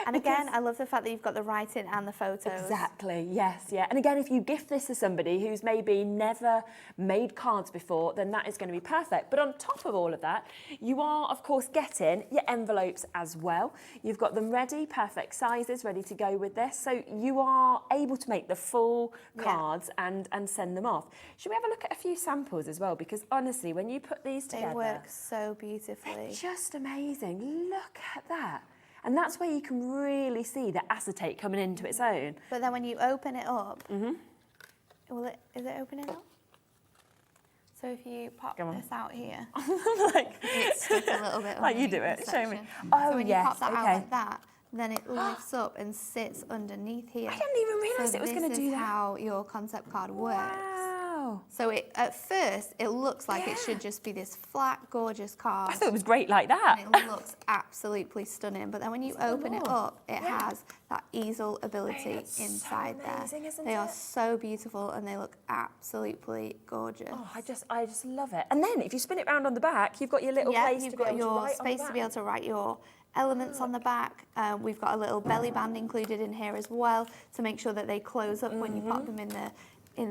S5: And again, I love the fact that you've got the writing and the photos.
S4: Exactly, yes, yeah. And again, if you gift this to somebody who's maybe never made cards before, then that is going to be perfect. But on top of all of that, you are, of course, getting your envelopes as well. You've got them ready, perfect sizes, ready to go with this. So you are able to make the full cards and send them off. Should we have a look at a few samples as well? Because honestly, when you put these together,
S5: they work so beautifully.
S4: Just amazing. Look at that. And that's where you can really see the acetate coming into its own.
S5: But then when you open it up, is it opening up? So if you pop this out here, it's stuck a little bit.
S4: Like you do it, show me.
S5: Oh, so when you pop that out like that, then it lifts up and sits underneath here.
S4: I didn't even realise it was going to do that.
S5: This is how your concept card works.
S4: Wow. Wow.
S5: So at first, it looks like it should just be this flat, gorgeous card.
S4: I thought it was great like that.
S5: And it looks absolutely stunning. But then when you open it up, it has that easel ability inside
S4: so
S5: there.
S4: amazing, isn't
S5: They are
S4: it?
S5: so beautiful and they look absolutely gorgeous.
S4: Oh, I just love it. And then if you spin it round on the back, you've got your little place
S5: you've
S4: to be
S5: got
S4: able to
S5: your
S4: write on the
S5: space to be able
S4: back.
S5: to write your elements on the back. We've got a little belly band included in here as well to make sure that they close up when you pop them in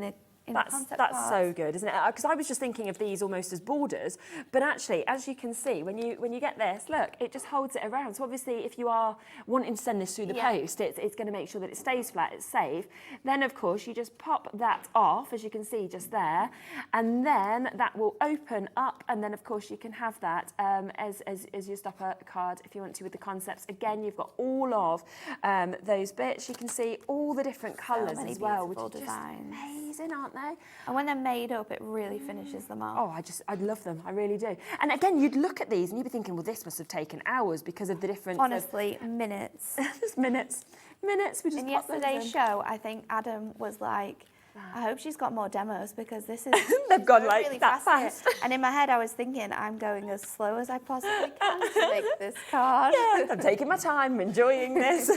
S5: the concept
S4: That's
S5: cards.
S4: so good, isn't it? Because I was just thinking of these almost as borders, but actually, as you can see, when you get this, look, it just holds it around. So obviously, if you are wanting to send this through the post, it's going to make sure that it stays flat, it's safe. Then, of course, you just pop that off, as you can see just there, and then that will open up, and then, of course, you can have that as your stopper card if you want to with the concepts. Again, you've got all of those bits. You can see all the different colours
S5: many
S4: as well, which
S5: beautiful
S4: is just
S5: designs.
S4: amazing, aren't they?
S5: And when they're made up, it really finishes them off.
S4: Oh, I love them. I really do. And again, you'd look at these and you'd be thinking, well, this must have taken hours because of the difference.
S5: Honestly, minutes.
S4: Just minutes. Minutes. We just
S5: In
S4: pop those
S5: yesterday's
S4: in.
S5: show, I think Adam was like, I hope she's got more demos because this is
S4: They've gone
S5: going
S4: like
S5: really
S4: that
S5: fast here."
S4: fast.
S5: And in my head, I was thinking, I'm going as slow as I possibly can to make this card.
S4: Yeah, I'm taking my time, enjoying this.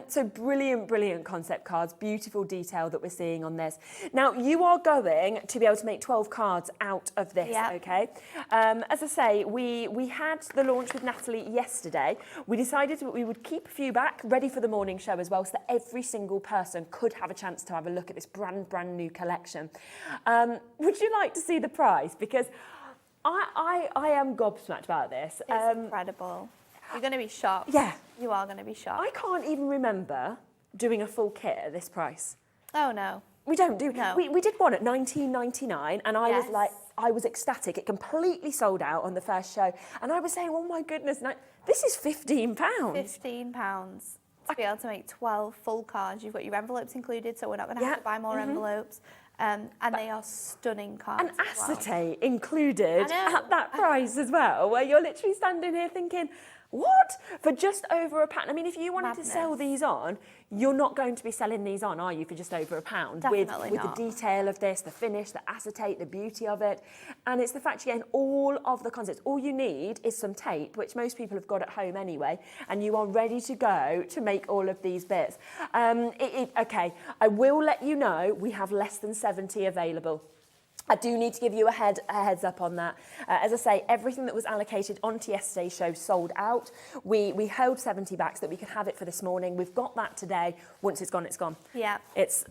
S4: So brilliant concept cards, beautiful detail that we're seeing on this. Now, you are going to be able to make 12 cards out of this, okay? As I say, we had the launch with Natalie yesterday. We decided that we would keep a few back, ready for the morning show as well, so that every single person could have a chance to have a look at this brand new collection. Would you like to see the price? Because I am gobsmacked about this.
S5: It's incredible. You're going to be shocked.
S4: Yeah.
S5: You are going to be shocked.
S4: I can't even remember doing a full kit at this price.
S5: Oh, no.
S4: We don't do.
S5: No.
S4: We did one at £19.99, and I was
S5: Yes.
S4: like, I was ecstatic. It completely sold out on the first show, and I was saying, oh my goodness, this is £15.
S5: £15 to be able to make 12 full cards. You've got your envelopes included, so we're not going to have to buy more envelopes. And they are stunning cards.
S4: And
S5: as well.
S4: acetate included
S5: I know.
S4: at that price as well, where you're literally standing here thinking, what? For just over £1. I mean, if you wanted to sell
S5: Madness.
S4: these on, you're not going to be selling these on, are you, for just over £1?
S5: Definitely
S4: with
S5: not.
S4: the detail of this, the finish, the acetate, the beauty of it. And it's the fact you're getting all of the concepts. All you need is some tape, which most people have got at home anyway, and you are ready to go to make all of these bits. Okay, I will let you know we have less than 70 available. I do need to give you a heads up on that. As I say, everything that was allocated onto yesterday's show sold out. We held 70 back so that we could have it for this morning. We've got that today. Once it's gone, it's gone.
S5: Yeah.
S4: It's.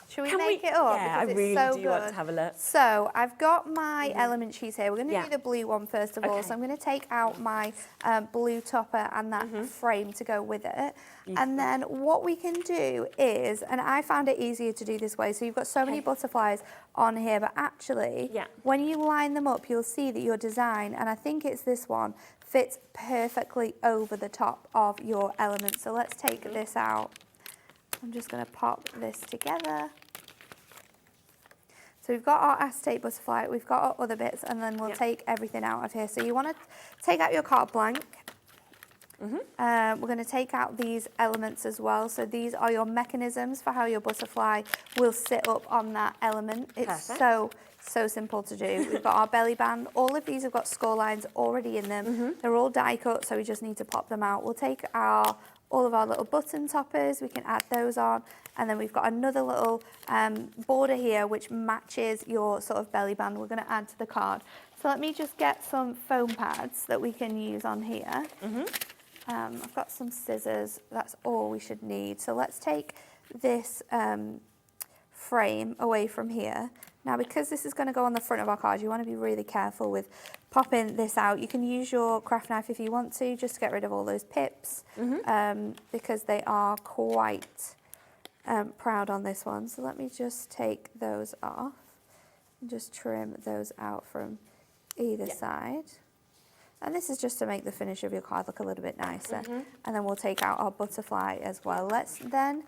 S5: Should we make it up?
S4: Yeah, I
S5: Because
S4: really
S5: it's so
S4: do
S5: good.
S4: want to have a look.
S5: So I've got my element sheets here. We're going to
S4: Yeah.
S5: do the blue one first of all.
S4: Okay.
S5: So I'm going to take out my blue topper and that frame to go with it. And then what we can do is, and I found it easier to do this way, so you've got so many butterflies on here, but actually, when you line them up, you'll see that your design, and I think it's this one, fits perfectly over the top of your element. So let's take this out. I'm just going to pop this together. So we've got our acetate butterfly, we've got our other bits, and then we'll take everything out of here. So you want to take out your card blank. We're going to take out these elements as well. So these are your mechanisms for how your butterfly will sit up on that element. It's so simple to do. We've got our belly band. All of these have got score lines already in them. They're all die cut, so we just need to pop them out. We'll take all of our little button toppers, we can add those on, and then we've got another little border here which matches your sort of belly band we're going to add to the card. So let me just get some foam pads that we can use on here. I've got some scissors, that's all we should need. So let's take this frame away from here. Now, because this is going to go on the front of our card, you want to be really careful with popping this out. You can use your craft knife if you want to, just to get rid of all those pips, because they are quite proud on this one. So let me just take those off and just trim those out from either side. And this is just to make the finish of your card look a little bit nicer. And then we'll take out our butterfly as well. Let's then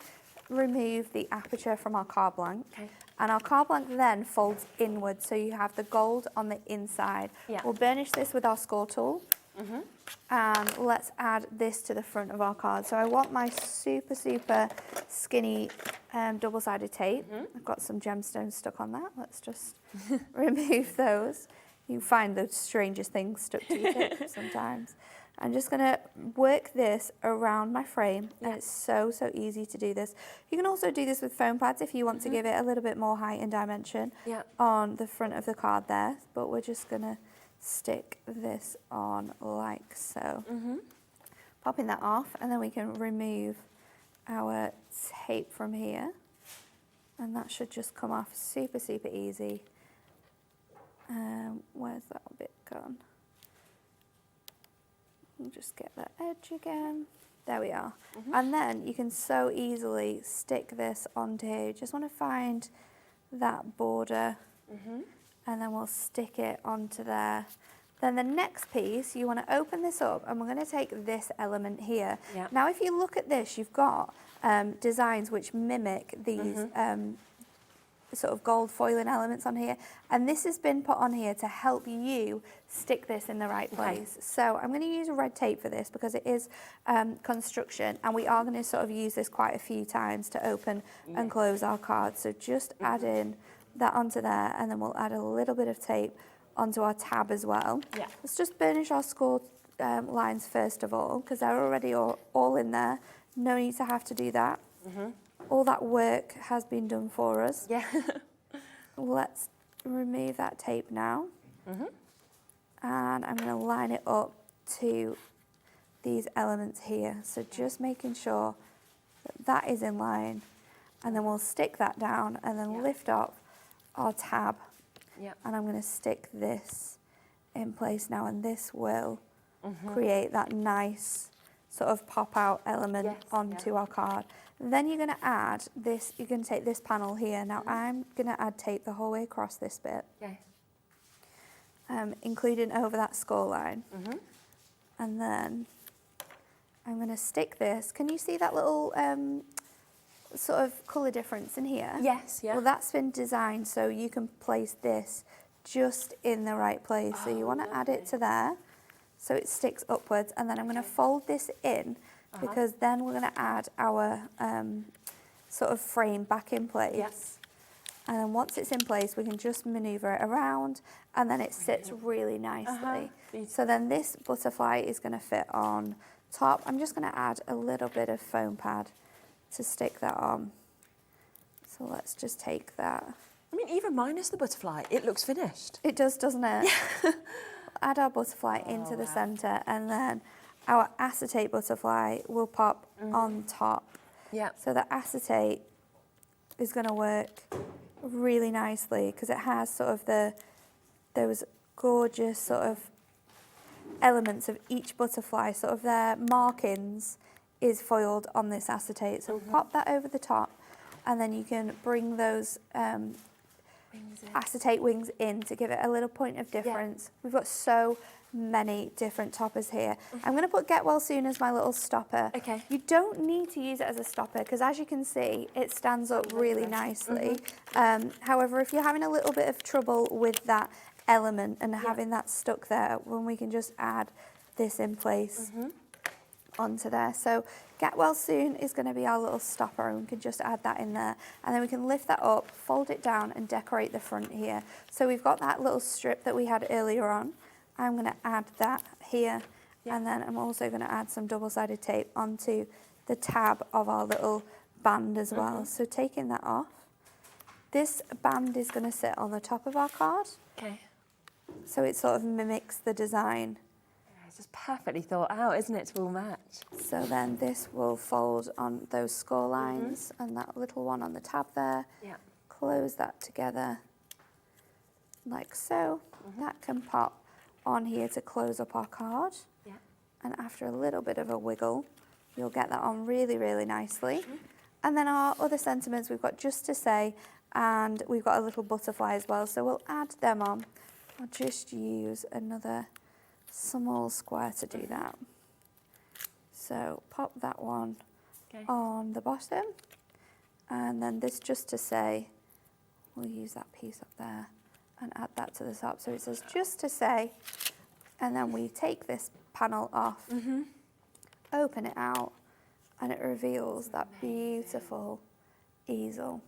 S5: remove the aperture from our card blank. And our card blank then folds inward, so you have the gold on the inside. We'll burnish this with our score tool. And let's add this to the front of our card. So I want my super skinny double-sided tape. I've got some gemstones stuck on that. Let's just remove those. You find the strangest things stuck to your tape sometimes. I'm just going to work this around my frame, and it's so easy to do this. You can also do this with foam pads if you want to give it a little bit more height and dimension on the front of the card there, but we're just going to stick this on like so. Popping that off, and then we can remove our tape from here, and that should just come off super easy. Where's that bit gone? We'll just get that edge again. There we are. And then you can so easily stick this onto here. You just want to find that border, and then we'll stick it onto there. Then the next piece, you want to open this up, and we're going to take this element here. Now, if you look at this, you've got designs which mimic these sort of gold foiling elements on here, and this has been put on here to help you stick this in the right place. So I'm going to use red tape for this because it is construction, and we are going to sort of use this quite a few times to open and close our cards. So just add in that onto there, and then we'll add a little bit of tape onto our tab as well. Let's just burnish our score lines first of all, because they're already all in there. No need to have to do that. All that work has been done for us. Let's remove that tape now. And I'm going to line it up to these elements here. So just making sure that that is in line. And then we'll stick that down and then lift up our tab. And I'm going to stick this in place now, and this will create that nice sort of pop out element onto our card. Then you're going to add this, you're going to take this panel here. Now I'm going to add tape the whole way across this bit, including over that score line. And then I'm going to stick this. Can you see that little sort of colour difference in here? Well, that's been designed so you can place this just in the right place. So you want to add it to there so it sticks upwards, and then I'm going to fold this in because then we're going to add our sort of frame back in place. And then once it's in place, we can just manoeuvre it around, and then it sits really nicely. So then this butterfly is going to fit on top. I'm just going to add a little bit of foam pad to stick that on. So let's just take that.
S4: I mean, even minus the butterfly, it looks finished.
S5: It does, doesn't it? Add our butterfly into the centre, and then our acetate butterfly will pop on top. So the acetate is going to work really nicely because it has sort of those gorgeous sort of elements of each butterfly, sort of their markings is foiled on this acetate. So pop that over the top, and then you can bring those acetate wings in to give it a little point of difference. We've got so many different toppers here. I'm going to put Get Well Soon as my little stopper. You don't need to use it as a stopper because, as you can see, it stands up really nicely. However, if you're having a little bit of trouble with that element and having that stuck there, when we can just add this in place onto there. So Get Well Soon is going to be our little stopper, and we can just add that in there, and then we can lift that up, fold it down and decorate the front here. So we've got that little strip that we had earlier on. I'm going to add that here, and then I'm also going to add some double-sided tape onto the tab of our little band as well. So taking that off, this band is going to sit on the top of our card. So it sort of mimics the design.
S4: It's just perfectly thought out, isn't it, to all match?
S5: So then this will fold on those score lines and that little one on the tab there. Close that together like so. That can pop on here to close up our card. And after a little bit of a wiggle, you'll get that on really, really nicely. And then our other sentiments, we've got Just to Say, and we've got a little butterfly as well. So we'll add them on. I'll just use another small square to do that. So pop that one on the bottom, and then this Just to Say, we'll use that piece up there and add that to the top. So it says Just to Say, and then we take this panel off, open it out, and it reveals that beautiful easel.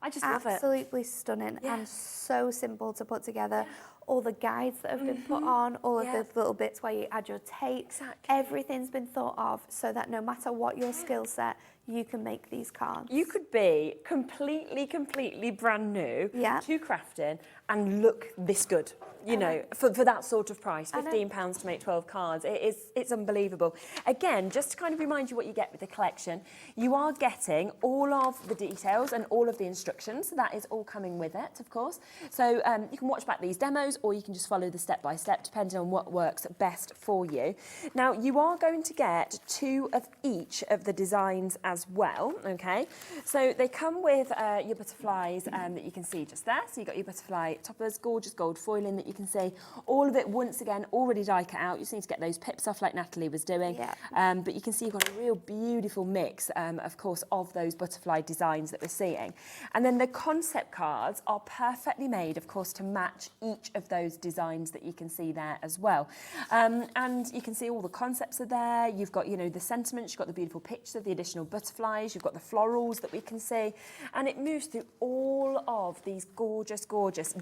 S4: I just love it.
S5: Absolutely stunning and so simple to put together. All the guides that have been put on, all of the little bits where you add your tape, everything's been thought of so that no matter what your skill set, you can make these cards.
S4: You could be completely brand new to crafting and look this good, you know, for that sort of price, £15 to make 12 cards. It's unbelievable. Again, just to kind of remind you what you get with the collection, you are getting all of the details and all of the instructions. So that is all coming with it, of course. So you can watch back these demos or you can just follow the step-by-step depending on what works best for you. Now, you are going to get 2 of each of the designs as well, okay? So they come with your butterflies that you can see just there. So you've got your butterfly toppers, gorgeous gold foiling that you can see. All of it, once again, already die cut out. You just need to get those pips off like Natalie was doing. But you can see you've got a real beautiful mix, of course, of those butterfly designs that we're seeing. And then the concept cards are perfectly made, of course, to match each of those designs that you can see there as well. And you can see all the concepts are there. You've got, you know, the sentiments, you've got the beautiful pictures of the additional butterflies, you've got the florals that we can see, and it moves through all of these gorgeous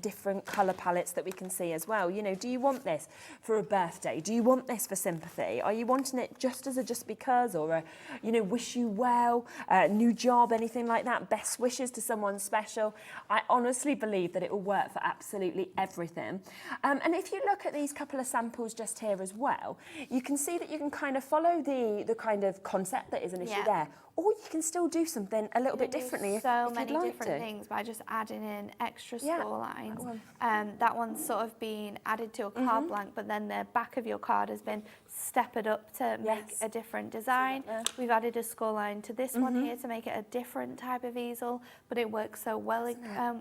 S4: different colour palettes that we can see as well. You know, do you want this for a birthday? Do you want this for sympathy? Are you wanting it just as a just because, or a, you know, wish you well, new job, anything like that, best wishes to someone special? I honestly believe that it will work for absolutely everything. And if you look at these couple of samples just here as well, you can see that you can kind of follow the kind of concept that is initially there, or you can still do something a little bit differently if
S5: many
S4: you'd like
S5: different
S4: to.
S5: things by just adding in extra score lines. That one's sort of been added to a card blank, but then the back of your card has been stepped up to make a different design. We've added a score line to this one here to make it a different type of easel, but it works so well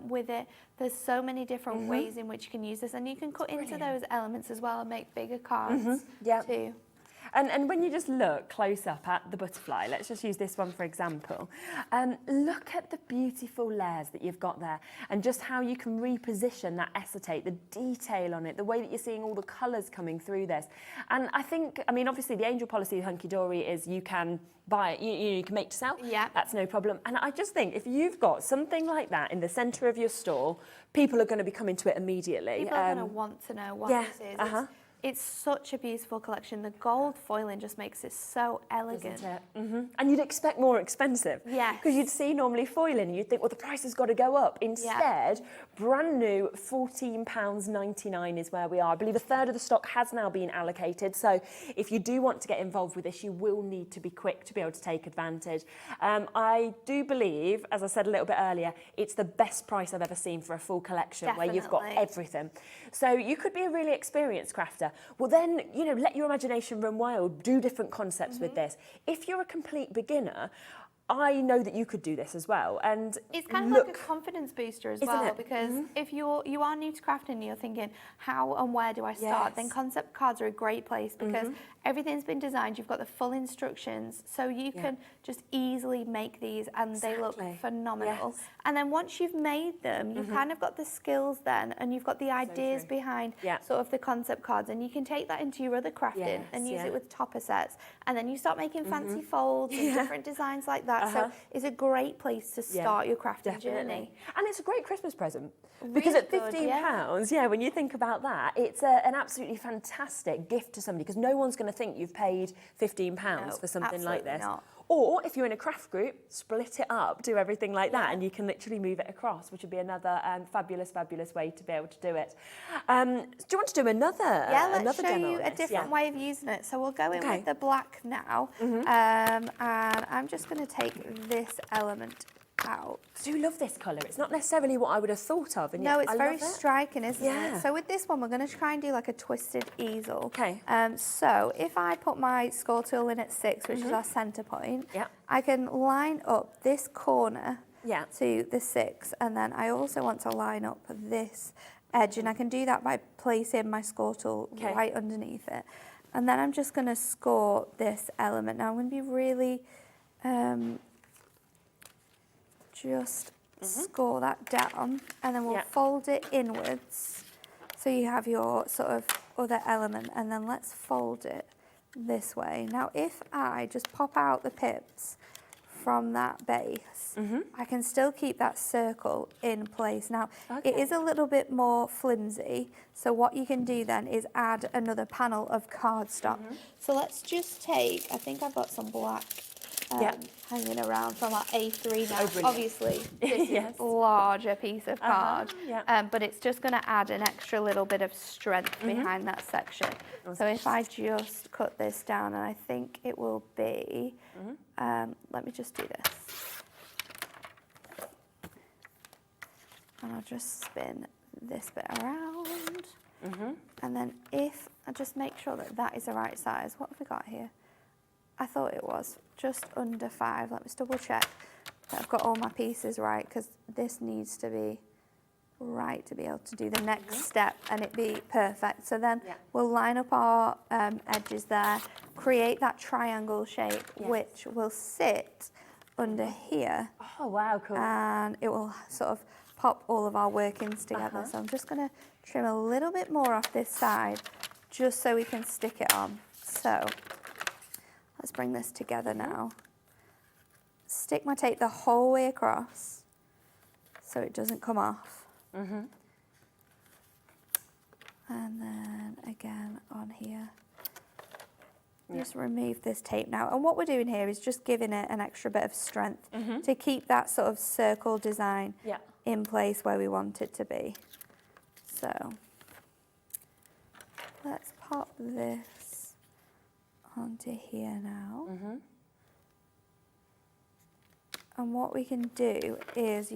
S5: with it. There's so many different ways in which you can use this, and you can cut into those elements as well and make bigger cards too.
S4: And when you just look close up at the butterfly, let's just use this one for example, look at the beautiful layers that you've got there and just how you can reposition that acetate, the detail on it, the way that you're seeing all the colours coming through this. And I think, I mean, obviously the angel policy of Hunkydory is you can buy it, you can make to sell, that's no problem. And I just think if you've got something like that in the centre of your stall, people are going to be coming to it immediately.
S5: People are going to want to know what this is. It's such a beautiful collection. The gold foiling just makes it so elegant.
S4: Isn't it? And you'd expect more expensive. Because you'd see normally foiling and you'd think, well, the price has got to go up. Instead, brand new, £14.99 is where we are. I believe a third of the stock has now been allocated. So if you do want to get involved with this, you will need to be quick to be able to take advantage. I do believe, as I said a little bit earlier, it's the best price I've ever seen for a full collection where you've got everything. So you could be a really experienced crafter. Well then, you know, let your imagination run wild, do different concepts with this. If you're a complete beginner, I know that you could do this as well, and
S5: it's kind of like a confidence booster as well, because if you are new to crafting and you're thinking how and where do I start, then concept cards are a great place because everything's been designed, you've got the full instructions, so you can just easily make these and they look phenomenal. And then once you've made them, you've kind of got the skills then, and you've got the ideas behind sort of the concept cards, and you can take that into your other crafting and use it with topper sets, and then you start making fancy folds and different designs like that. So it's a great place to start your crafting journey.
S4: And it's a great Christmas present. Because at £15, when you think about that, it's an absolutely fantastic gift to somebody, because no one's going to think you've paid £15 for something like this.
S5: Not.
S4: Or if you're in a craft group, split it up, do everything like that, and you can literally move it across, which would be another fabulous way to be able to do it. Do you want to do another
S5: let's show you a different way of using it. So we'll go in with the black now, and I'm just going to take this element out.
S4: I do love this colour. It's not necessarily what I would have thought of. And
S5: no, it's very striking, isn't it? So with this one, we're going to try and do like a twisted easel.
S4: Okay.
S5: So if I put my score tool in at 6, which is our centre point, I can line up this corner to the 6, and then I also want to line up this edge, and I can do that by placing my score tool right underneath it. And then I'm just going to score this element. Now I'm going to be really just score that down, and then we'll fold it inwards so you have your sort of other element, and then let's fold it this way. Now if I just pop out the pips from that base, I can still keep that circle in place. Now, it is a little bit more flimsy, so what you can do then is add another panel of cardstock. So let's just take, I think I've got some black hanging around from our A3 now. Obviously, this is a larger piece of card, but it's just going to add an extra little bit of strength behind that section. So if I just cut this down, and I think it will be, let me just do this. And I'll just spin this bit around. And then if I just make sure that that is the right size, what have we got here? I thought it was just under 5. Let me just double check that I've got all my pieces right, because this needs to be right to be able to do the next step and it be perfect. So then we'll line up our edges there, create that triangle shape, which will sit under here.
S4: Oh, wow, cool.
S5: And it will sort of pop all of our workings together. So I'm just going to trim a little bit more off this side just so we can stick it on. So let's bring this together now. Stick my tape the whole way across so it doesn't come off. And then again on here. Just remove this tape now. And what we're doing here is just giving it an extra bit of strength to keep that sort of circle design in place where we want it to be. So let's pop this onto here now. And what we can do is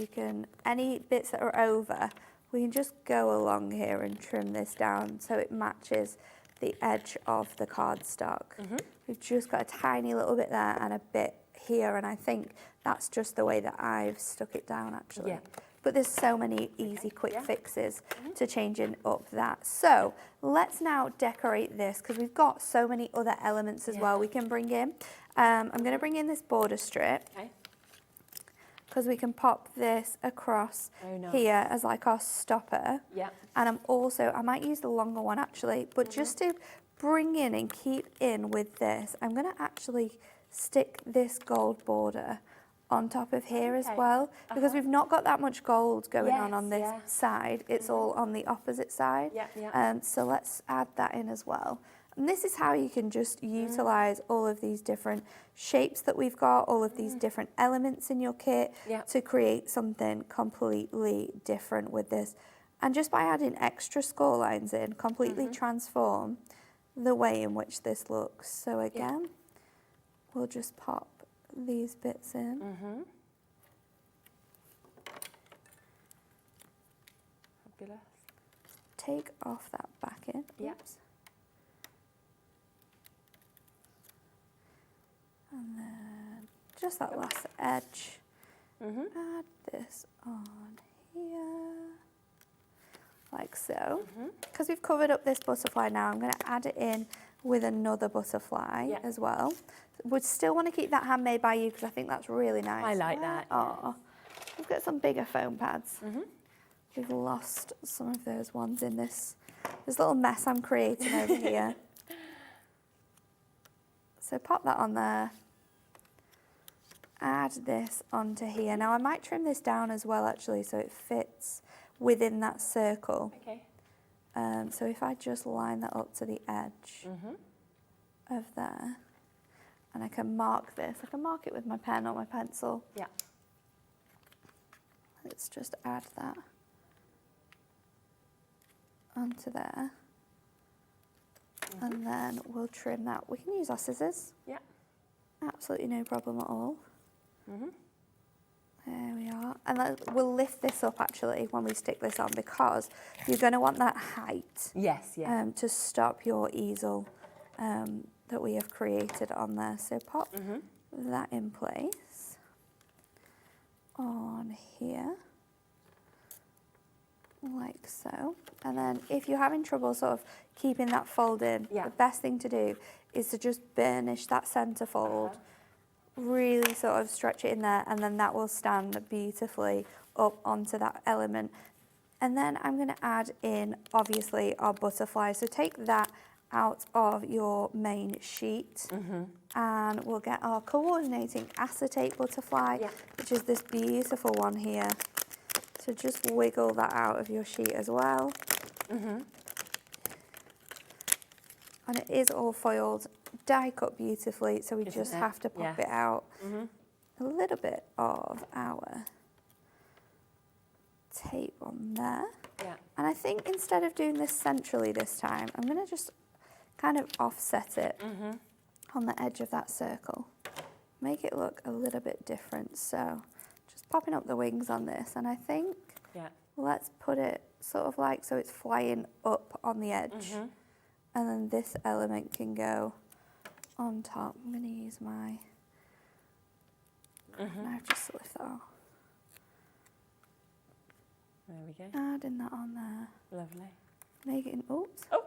S5: any bits that are over, we can just go along here and trim this down so it matches the edge of the cardstock. We've just got a tiny little bit there and a bit here, and I think that's just the way that I've stuck it down actually. But there's so many easy, quick fixes to changing up that. So let's now decorate this, because we've got so many other elements as well we can bring in. I'm going to bring in this border strip, because we can pop this across here as like our stopper. And I might use the longer one actually, but just to bring in and keep in with this, I'm going to actually stick this gold border on top of here as well, because we've not got that much gold going on this side. It's all on the opposite side. So let's add that in as well. And this is how you can just utilise all of these different shapes that we've got, all of these different elements in your kit to create something completely different with this. And just by adding extra score lines in, completely transform the way in which this looks. So again, we'll just pop these bits in.
S4: Fabulous.
S5: Take off that back in. Oops. And then just that last edge. Add this on here, like so. Because we've covered up this butterfly now, I'm going to add it in with another butterfly as well. Would still want to keep that handmade by you, because I think that's really nice.
S4: I like that.
S5: Oh, we've got some bigger foam pads. We've lost some of those ones in this little mess I'm creating over here. So pop that on there. Add this onto here. Now I might trim this down as well actually, so it fits within that circle. So if I just line that up to the edge of there, and I can mark this. I can mark it with my pen or my pencil. Let's just add that onto there. And then we'll trim that. We can use our scissors. Absolutely no problem at all. There we are. And we'll lift this up actually when we stick this on, because you're going to want that height to stop your easel that we have created on there. So pop that in place on here, like so. And then if you're having trouble sort of keeping that fold in, the best thing to do is to just burnish that centre fold, really sort of stretch it in there, and then that will stand beautifully up onto that element. And then I'm going to add in, obviously, our butterfly. So take that out of your main sheet. And we'll get our coordinating acetate butterfly, which is this beautiful one here. So just wiggle that out of your sheet as well. And it is all foiled, die cut beautifully, so we just have to pop it out. A little bit of our tape on there. And I think instead of doing this centrally this time, I'm going to just kind of offset it on the edge of that circle. Make it look a little bit different. So just popping up the wings on this, and I think let's put it sort of like so it's flying up on the edge. And then this element can go on top. I'm going to use my knife just to lift that off.
S4: There we go.
S5: Adding that on there.
S4: Lovely.
S5: Making, oops.
S4: Oh!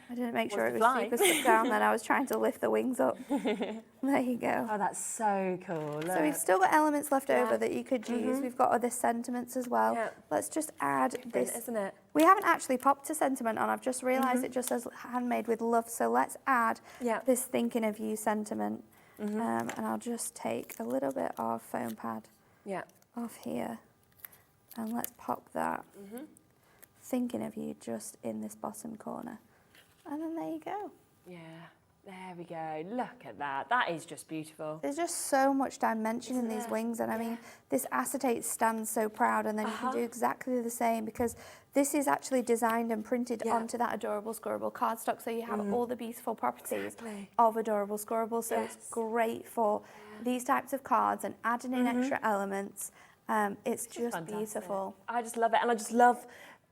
S5: I didn't make sure
S4: Was
S5: it
S4: it
S5: was
S4: flying?
S5: super stuck down then. I was trying to lift the wings up. There you go.
S4: Oh, that's so cool.
S5: So we've still got elements left over that you could
S4: Mm-hmm.
S5: use. We've got other sentiments as well.
S4: Yeah.
S5: Let's just add
S4: Different,
S5: this.
S4: isn't it?
S5: We haven't actually popped a sentiment on. I've just realised it just says handmade with love. So let's add this thinking of you sentiment. And I'll just take a little bit of foam pad off here. And let's pop that thinking of you just in this bottom corner. And then there you go.
S4: Yeah, there we go. Look at that. That is just beautiful.
S5: There's just so much dimension in these wings, and I mean, this acetate stands so proud, and then you can do exactly the same because this is actually designed and printed onto that adorable scorable cardstock, so you have all the beautiful properties of adorable scorable. So it's great for these types of cards and adding in extra elements. It's just beautiful.
S4: I just love it, and I just love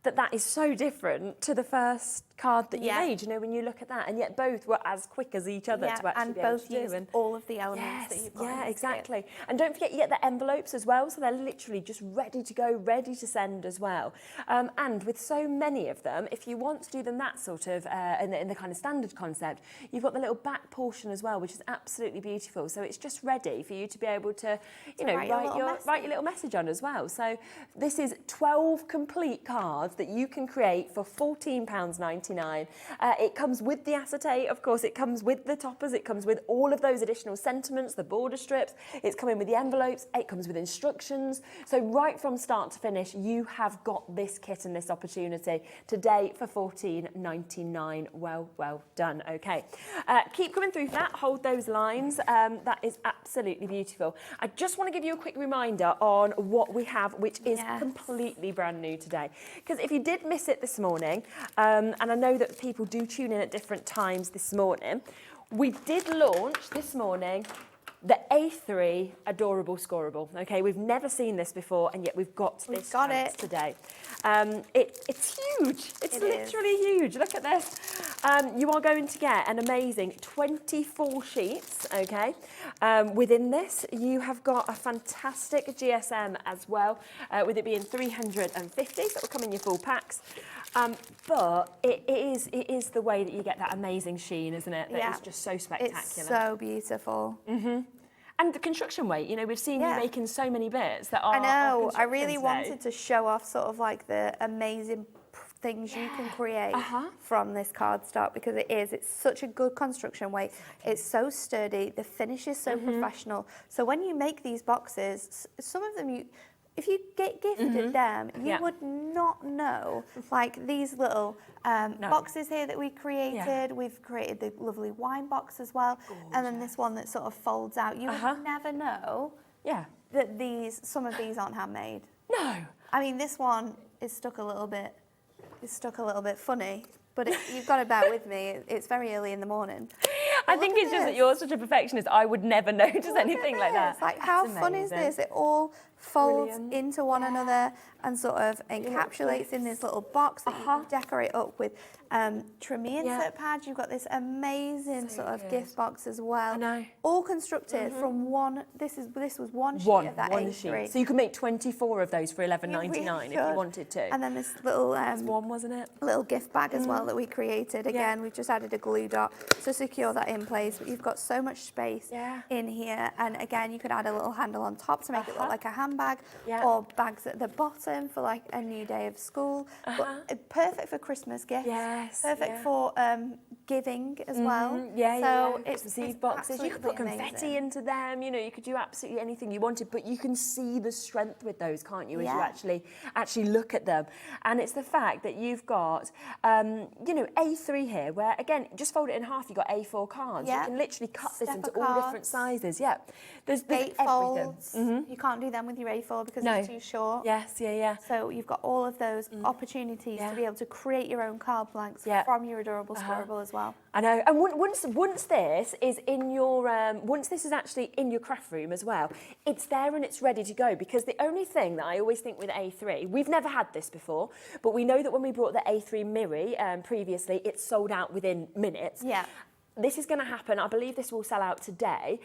S4: that that is so different to the first card that you made, you know, when you look at that, and yet both were as quick as each other to actually
S5: and
S4: be able
S5: both
S4: to do.
S5: use
S4: And
S5: all of the elements that you've got in this
S4: exactly.
S5: kit.
S4: And don't forget you get the envelopes as well, so they're literally just ready to go, ready to send as well. And with so many of them, if you want to do them that sort of, in the kind of standard concept, you've got the little back portion as well, which is absolutely beautiful. So it's just ready for you to be able to, you know, write your little message on as well. So this is 12 complete cards that you can create for £14.99. It comes with the acetate, of course, it comes with the toppers, it comes with all of those additional sentiments, the border strips, it's coming with the envelopes, it comes with instructions. So right from start to finish, you have got this kit and this opportunity today for £14.99. Well, well done. Okay, keep coming through for that, hold those lines. That is absolutely beautiful. I just want to give you a quick reminder on what we have, which is completely brand new today. Because if you did miss it this morning, and I know that people do tune in at different times this morning, we did launch this morning the A3 Adorable Scorable. Okay, we've never seen this before, and yet we've got this today. It's huge. It's literally huge. Look at this. You are going to get an amazing 24 sheets, okay? Within this, you have got a fantastic GSM as well, with it being 350, so it will come in your full packs. But it is the way that you get that amazing sheen, isn't it? That is just so spectacular.
S5: It's so beautiful.
S4: And the construction weight, you know, we've seen you making so many bits that are.
S5: I know. I really wanted to show off sort of like the amazing things you can create from this cardstock, because it's such a good construction weight. It's so sturdy. The finish is so professional. So when you make these boxes, some of them if you get gifted them, you would not know. Like these little boxes here that we created. We've created the lovely wine box as well. Gorgeous. And then this one that sort of folds out. You would never know that some of these aren't handmade.
S4: No.
S5: I mean, this one is stuck a little bit funny. But you've got to bear with me. It's very early in the morning.
S4: I think it's just that you're such a perfectionist. I would never notice anything like that.
S5: It's like, how fun is this? It all folds into one another and sort of encapsulates in this little box that you can decorate up with trimmy insert pads. You've got this amazing sort of gift box as well.
S4: I know.
S5: All constructed from one. This was one sheet of that A3.
S4: So you could make 24 of those for $11.99 if you wanted to.
S5: And then this little
S4: one, wasn't it?
S5: Little gift bag as well that we created. Again, we've just added a glue dot to secure that in place. But you've got so much space in here. And again, you could add a little handle on top to make it look like a handbag, or bags at the bottom for like a new day of school. But perfect for Christmas gifts.
S4: Yes.
S5: Perfect for giving as well.
S4: Yeah,
S5: so
S4: yeah. Some seed boxes. You could put confetti into them. You know, you could do absolutely anything you wanted, but you can see the strength with those, can't you? As you actually look at them, and it's the fact that you've got, you know, A3 here, where again, just fold it in half. You've got A4 cards. You can literally cut this into all different sizes. Yeah, there's everything.
S5: Folds. You can't do them with your A4 because it's too short.
S4: Yes, yeah.
S5: So you've got all of those opportunities to be able to create your own card blanks from your adorable Scoreboard as well.
S4: I know, and once this is in your once this is actually in your craft room as well, it's there and it's ready to go. Because the only thing that I always think with A3, we've never had this before, but we know that when we brought the A3 Miri previously, it sold out within minutes.
S5: Yeah.
S4: This is going to happen. I believe this will sell out today.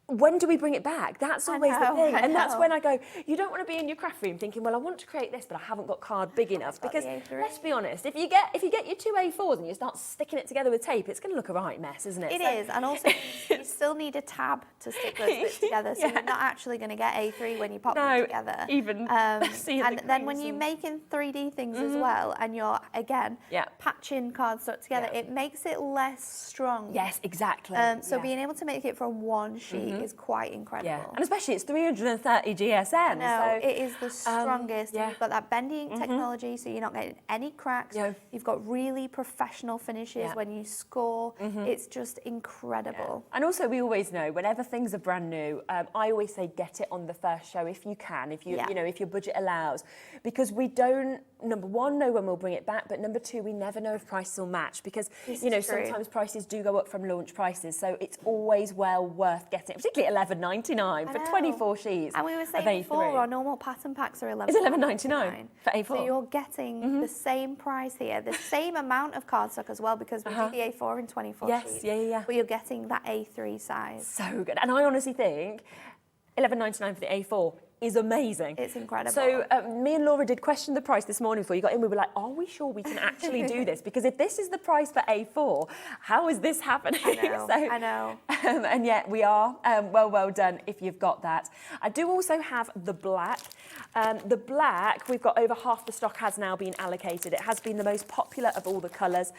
S4: When do we bring it back? That's always the thing. And that's when I go, you don't want to be in your craft room thinking, well, I want to create this, but I haven't got card big enough. Because let's be honest, if you get your two A4s and you start sticking it together with tape, it's going to look a right mess, isn't it?
S5: It is. And also, you still need a tab to stick those bits together. So you're not actually going to get A3 when you pop them together.
S4: Even
S5: and then when you're making 3D things as well, and you're, again, patching cardstock together, it makes it less strong.
S4: Yes, exactly.
S5: So being able to make it from one sheet is quite incredible.
S4: Yeah, and especially it's 330 GSM.
S5: No, so, it is the strongest. You've got that bending technology, so you're not getting any cracks. You've got really professional finishes when you score. It's just incredible.
S4: And also, we always know whenever things are brand new, I always say get it on the first show if you can, if you you know, if your budget allows, because we don't, number one, know when we'll bring it back, but number two, we never know if prices will match, because you know sometimes prices do go up from launch prices, so it's always well worth getting it, particularly $11.99 for 24 sheets.
S5: And we were saying before, our normal pattern packs are $11.99.
S4: Is it $11.99 for A4?
S5: So you're getting the same price here, the same amount of cardstock as well, because we do the A4 in 24 sheets. But you're getting that A3 size.
S4: So good. And I honestly think $11.99 for the A4 is amazing.
S5: It's incredible.
S4: So me and Laura did question the price this morning before you got in. We were like, are we sure we can actually do this? Because if this is the price for A4, how is this happening?
S5: I know.
S4: And yet we are. Well done if you've got that. I do also have the black. The black, we've got over half the stock has now been allocated. It has been the most popular of all the colours,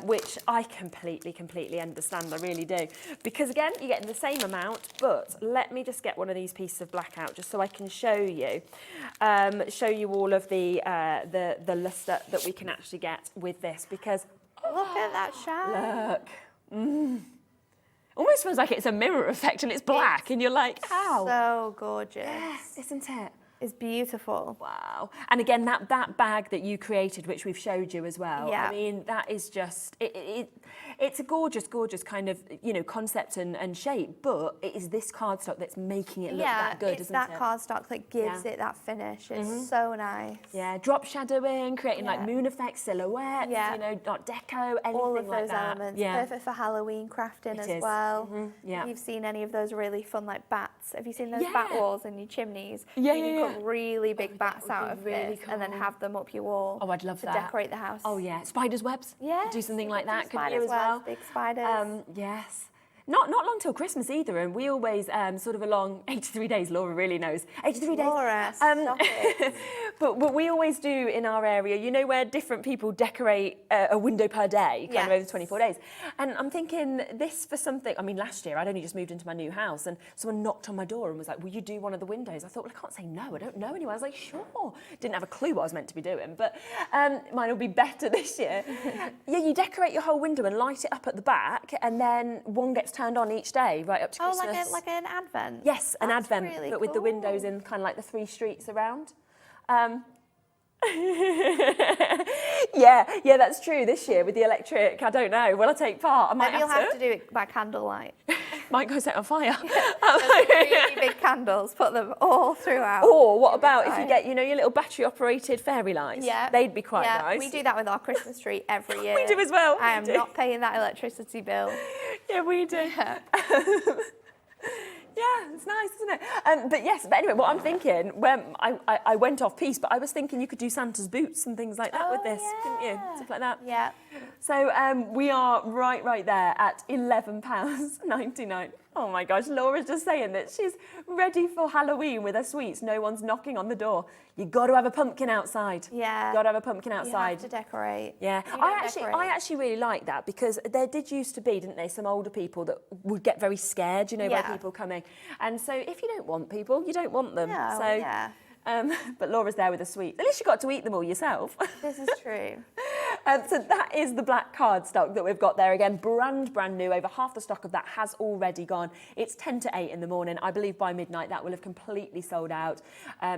S4: which I completely understand. I really do. Because again, you're getting the same amount, but let me just get one of these pieces of black out just so I can show you all of the luster that we can actually get with this, because
S5: look at that shine.
S4: Look. Almost feels like it's a mirror effect and it's black and you're like, ow.
S5: So gorgeous.
S4: Yes, isn't it?
S5: It's beautiful.
S4: Wow. And again, that bag that you created, which we've showed you as well.
S5: Yeah.
S4: I mean, that is just, it's a gorgeous kind of, you know, concept and shape, but it is this cardstock that's making it look that good, isn't it?
S5: Yeah, it's that cardstock that gives it that finish. It's so nice.
S4: Yeah, drop shadowing, creating like moon effect silhouettes, you know, not deco, anything
S5: all of
S4: like
S5: those
S4: that.
S5: elements. Perfect for Halloween crafting as well.
S4: Yeah.
S5: If you've seen any of those really fun like bats, have you seen those bat walls in your chimneys?
S4: Yeah.
S5: Really big bats out of
S4: really
S5: this and then have them up your wall.
S4: Oh, I'd love
S5: to
S4: that.
S5: decorate the house.
S4: Oh yeah, spiders' webs.
S5: Yeah,
S4: do something like that. Could
S5: spiders'
S4: you as well?
S5: webs, big spiders.
S4: Yes. Not long till Christmas either, and we always sort of along 83 days. Laura really knows 83 days.
S5: Laura, stop it.
S4: But we always do in our area. You know where different people decorate a window per day, kind of over 24 days. And I'm thinking this for something. I mean, last year I'd only just moved into my new house, and someone knocked on my door and was like, "Will you do one of the windows?" I thought, well, I can't say no. I don't know anyone. I was like, sure. Didn't have a clue what I was meant to be doing, but mine will be better this year. Yeah, you decorate your whole window and light it up at the back, and then one gets turned on each day, right up to Christmas.
S5: Oh, like an advent?
S4: Yes, an advent,
S5: really
S4: but with the windows in kind of like the 3 streets around. Yeah, that's true. This year with the electric, I don't know. Will I take part? I might
S5: Maybe you'll have to do it by candlelight.
S4: Might go set on fire.
S5: Really big candles, put them all throughout.
S4: Or what about if you get, you know, your little battery-operated fairy lights?
S5: Yeah.
S4: They'd be quite nice.
S5: We do that with our Christmas tree every year.
S4: We do as well.
S5: I am not paying that electricity bill.
S4: Yeah, we do. Yeah. Yeah, it's nice, isn't it? But anyway, what I'm thinking, when I went off piece, but I was thinking you could do Santa's boots and things like that with this, couldn't you? Stuff like that.
S5: Yeah.
S4: So we are right there at £11.99. Oh my gosh, Laura's just saying that she's ready for Halloween with her sweets. No one's knocking on the door. You got to have a pumpkin outside.
S5: Yeah.
S4: Got to have a pumpkin outside.
S5: You have to decorate.
S4: Yeah, I actually really like that, because there did used to be, didn't they, some older people that would get very scared, you know, by people coming. And so if you don't want people, you don't want them.
S5: No,
S4: so,
S5: yeah.
S4: But Laura's there with the sweets. At least you got to eat them all yourself.
S5: This is true.
S4: So that is the black cardstock that we've got there. Again, brand new. Over half the stock of that has already gone. It's 10 to 8 in the morning. I believe by midnight that will have completely sold out.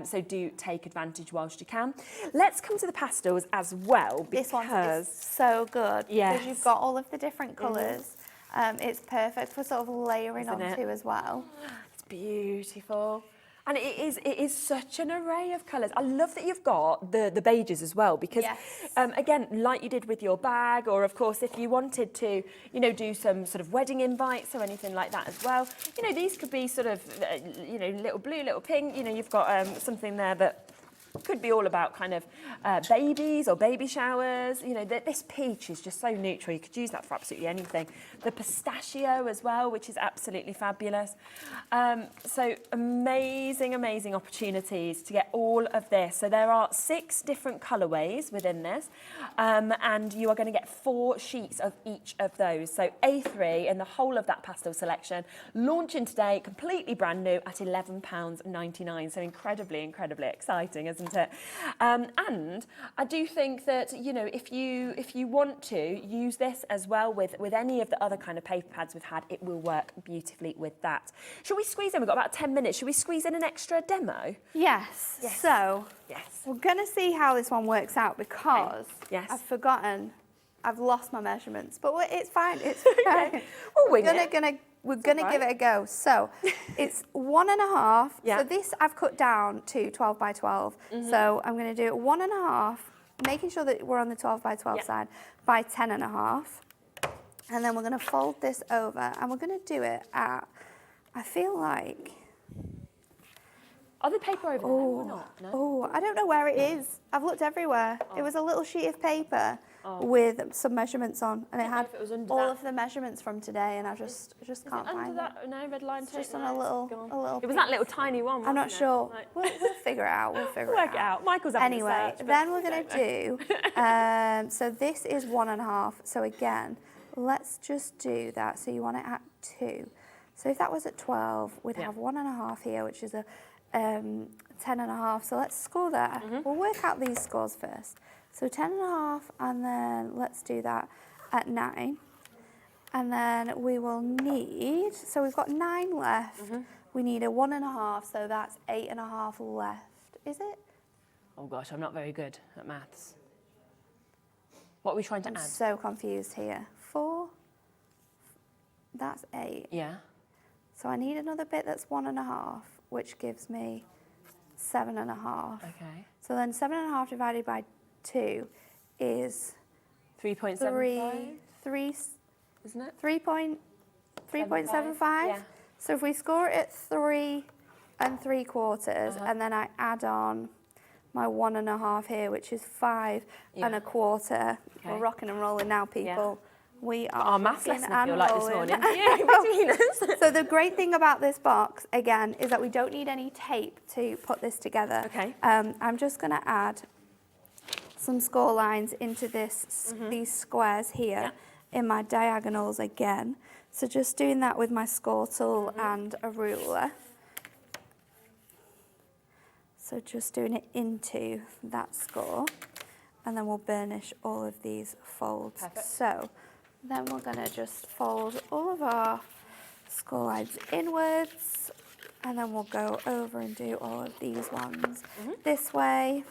S4: So do take advantage whilst you can. Let's come to the pastels as well.
S5: This one is so good.
S4: Yes.
S5: Because you've got all of the different colours. It's perfect for sort of layering onto as well.
S4: It's beautiful. And it is such an array of colours. I love that you've got the beiges as well, because again, like you did with your bag, or of course if you wanted to, you know, do some sort of wedding invites or anything like that as well, you know, these could be sort of, you know, little blue, little pink. You know, you've got something there that could be all about kind of babies or baby showers. You know, this peach is just so neutral. You could use that for absolutely anything. The pistachio as well, which is absolutely fabulous. So amazing, amazing opportunities to get all of this. So there are 6 different colourways within this, and you are going to get 4 sheets of each of those. So A3 in the whole of that pastel selection, launching today, completely brand new at £11.99. So incredibly, incredibly exciting, isn't it? And I do think that, you know, if you want to use this as well with any of the other kind of paper pads we've had, it will work beautifully with that. Shall we squeeze in? We've got about 10 minutes. Should we squeeze in an extra demo?
S5: Yes. So we're going to see how this one works out, because I've forgotten. I've lost my measurements, but it's fine. It's fine. We're gonna give it a go. So it's 1.5. So this I've cut down to 12 by 12. So I'm gonna do it 1.5, making sure that we're on the 12 by 12 side, by 10.5. And then we're gonna fold this over, and we're gonna do it at, I feel like,
S4: are the paper over there or not? No?
S5: Oh, I don't know where it is. I've looked everywhere. It was a little sheet of paper with some measurements on, and it had all of the measurements from today, and I just can't find it.
S4: No, red line tape.
S5: Just on a little
S4: It was that little tiny one.
S5: I'm not sure. We'll figure it out. We'll figure
S4: Work it out. Michael's up
S5: anyway. Then we're gonna do. So this is 1.5. So again, let's just do that. So you want it at 2. So if that was at 12, we'd have 1.5 here, which is a 10.5. So let's score that. We'll work out these scores first. So 10.5, and then let's do that at 9. And then we will need, so we've got 9 left. We need a 1.5, so that's 8.5 left. Is it?
S4: Oh gosh, I'm not very good at maths. What are we trying to add?
S5: I'm so confused here. 4, that's 8.
S4: Yeah.
S5: So I need another bit that's 1.5, which gives me 7.5.
S4: Okay.
S5: So then 7.5 divided by 2 is
S4: 3.75.
S5: 3,
S4: isn't it?
S5: 3.75.
S4: Yeah.
S5: So if we score it at 3 3/4, and then I add on my 1.5 here, which is 5 1/4. We're rocking and rolling now, people. We are
S4: our maths lesson, I feel like, this morning.
S5: So the great thing about this box, again, is that we don't need any tape to put this together.
S4: Okay.
S5: I'm just going to add some score lines into these squares here in my diagonals again. So just doing that with my score tool and a ruler. So just doing it into that score, and then we'll burnish all of these folds.
S4: Perfect.
S5: So then we're going to just fold all of our score lines inwards, and then we'll go over and do all of these ones this way.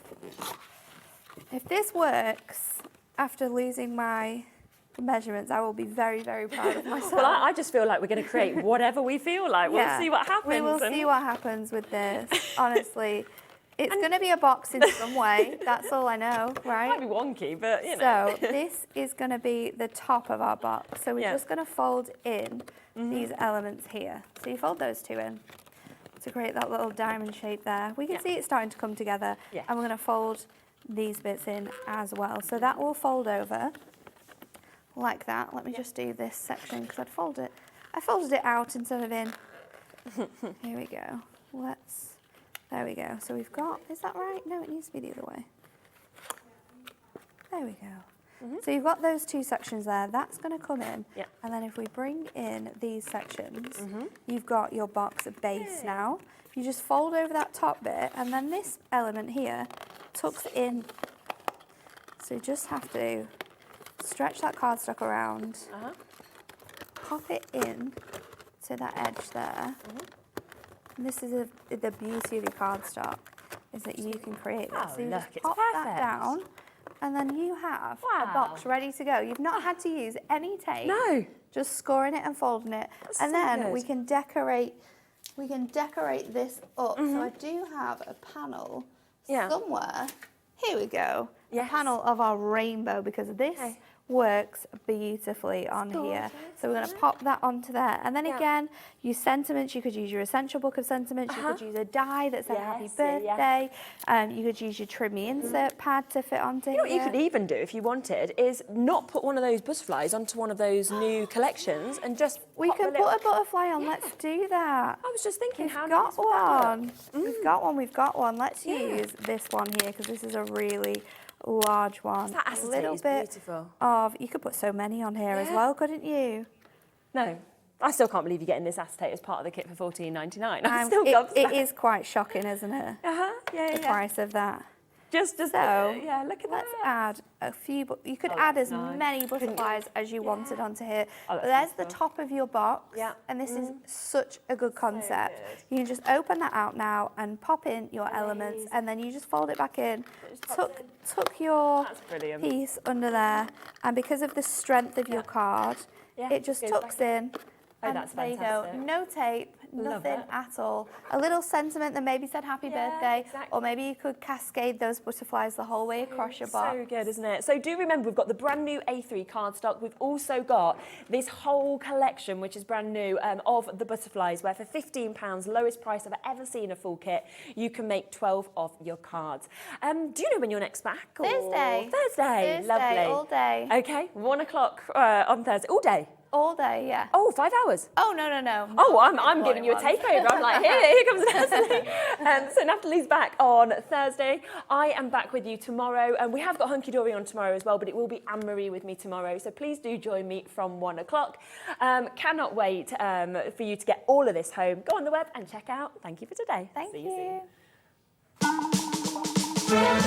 S5: If this works, after losing my measurements, I will be very, very proud of myself.
S4: Well, I just feel like we're going to create whatever we feel like. We'll see what happens.
S5: We will see what happens with this, honestly. It's going to be a box in some way. That's all I know, right?
S4: It might be wonky, but you know.
S5: So this is going to be the top of our box. So we're just going to fold in these elements here. So you fold those 2 in to create that little diamond shape there. We can see it starting to come together. And we're going to fold these bits in as well. So that will fold over. like that. Let me just do this section because I folded it out instead of in. Here we go. There we go. So we've got, is that right? No, it needs to be the other way. There we go. So you've got those two sections there. That's going to come in.
S4: Yeah.
S5: And then if we bring in these sections, you've got your box base now. You just fold over that top bit, and then this element here tucks in. So you just have to stretch that cardstock around, pop it in to that edge there. And this is the beauty of your cardstock, is that you can create this.
S4: Oh,
S5: so you
S4: look,
S5: just
S4: it's
S5: pop that
S4: perfect.
S5: down, and then you have a box ready to go. You've not had to use any tape.
S4: No.
S5: Just scoring it and folding it.
S4: That's
S5: and
S4: so
S5: then
S4: good.
S5: we can decorate this up. So I do have a panel somewhere. Here we go.
S4: Yes.
S5: A panel of our rainbow, because this works beautifully on here. So we're going to pop that onto there. And then again, your sentiments, you could use your essential book of sentiments, you could use a die that said happy birthday, you could use your trim me insert pad to fit onto
S4: You know what you could even do if you wanted is not put one of those butterflies onto one of those new collections and just
S5: We
S4: pop
S5: can
S4: the little...
S5: put a butterfly on, let's do that.
S4: I was just thinking,
S5: We've
S4: how
S5: got
S4: nice would that
S5: one. We've got one. Let's use this one here, because this is a really large one.
S4: That
S5: a
S4: acetate
S5: little
S4: is
S5: bit
S4: beautiful.
S5: of, you could put so many on here as well, couldn't you?
S4: No, I still can't believe you're getting this acetate as part of the kit for $14.99. I'm still gobsmacked.
S5: It is quite shocking, isn't it?
S4: Yeah,
S5: The price of that.
S4: Just
S5: So,
S4: yeah, look at
S5: let's
S4: that.
S5: add a few, you could add as many butterflies as you wanted onto here. But there's the top of your box, and this is such a good concept. You can just open that out now and pop in your elements, and then you just fold it back in, tuck your piece under there, and because of the strength of your card, it just tucks in. And
S4: that's
S5: there you go.
S4: fantastic.
S5: No tape, nothing at all. A little sentiment that maybe said happy birthday, or maybe you could cascade those butterflies the whole way across your box.
S4: So good, isn't it? So do remember, we've got the brand new A3 cardstock. We've also got this whole collection, which is brand new, of the butterflies, where for £15, lowest price I've ever seen a full kit, you can make 12 of your cards. Do you know when you're next back? Or? Thursday, lovely.
S5: All day.
S4: Okay, 1 o'clock on Thursday, all day.
S5: All day, yeah.
S4: Oh, 5 hours.
S5: Oh, no.
S4: Oh, I'm giving you a takeover. I'm like, here comes Natalie. So Natalie's back on Thursday. I am back with you tomorrow. And we have got Hunky Dory on tomorrow as well, but it will be Anne-Marie with me tomorrow. So please do join me from 1 o'clock. Cannot wait for you to get all of this home. Go on the web and check out. Thank you for today.
S5: Thank
S4: See you soon.
S5: you.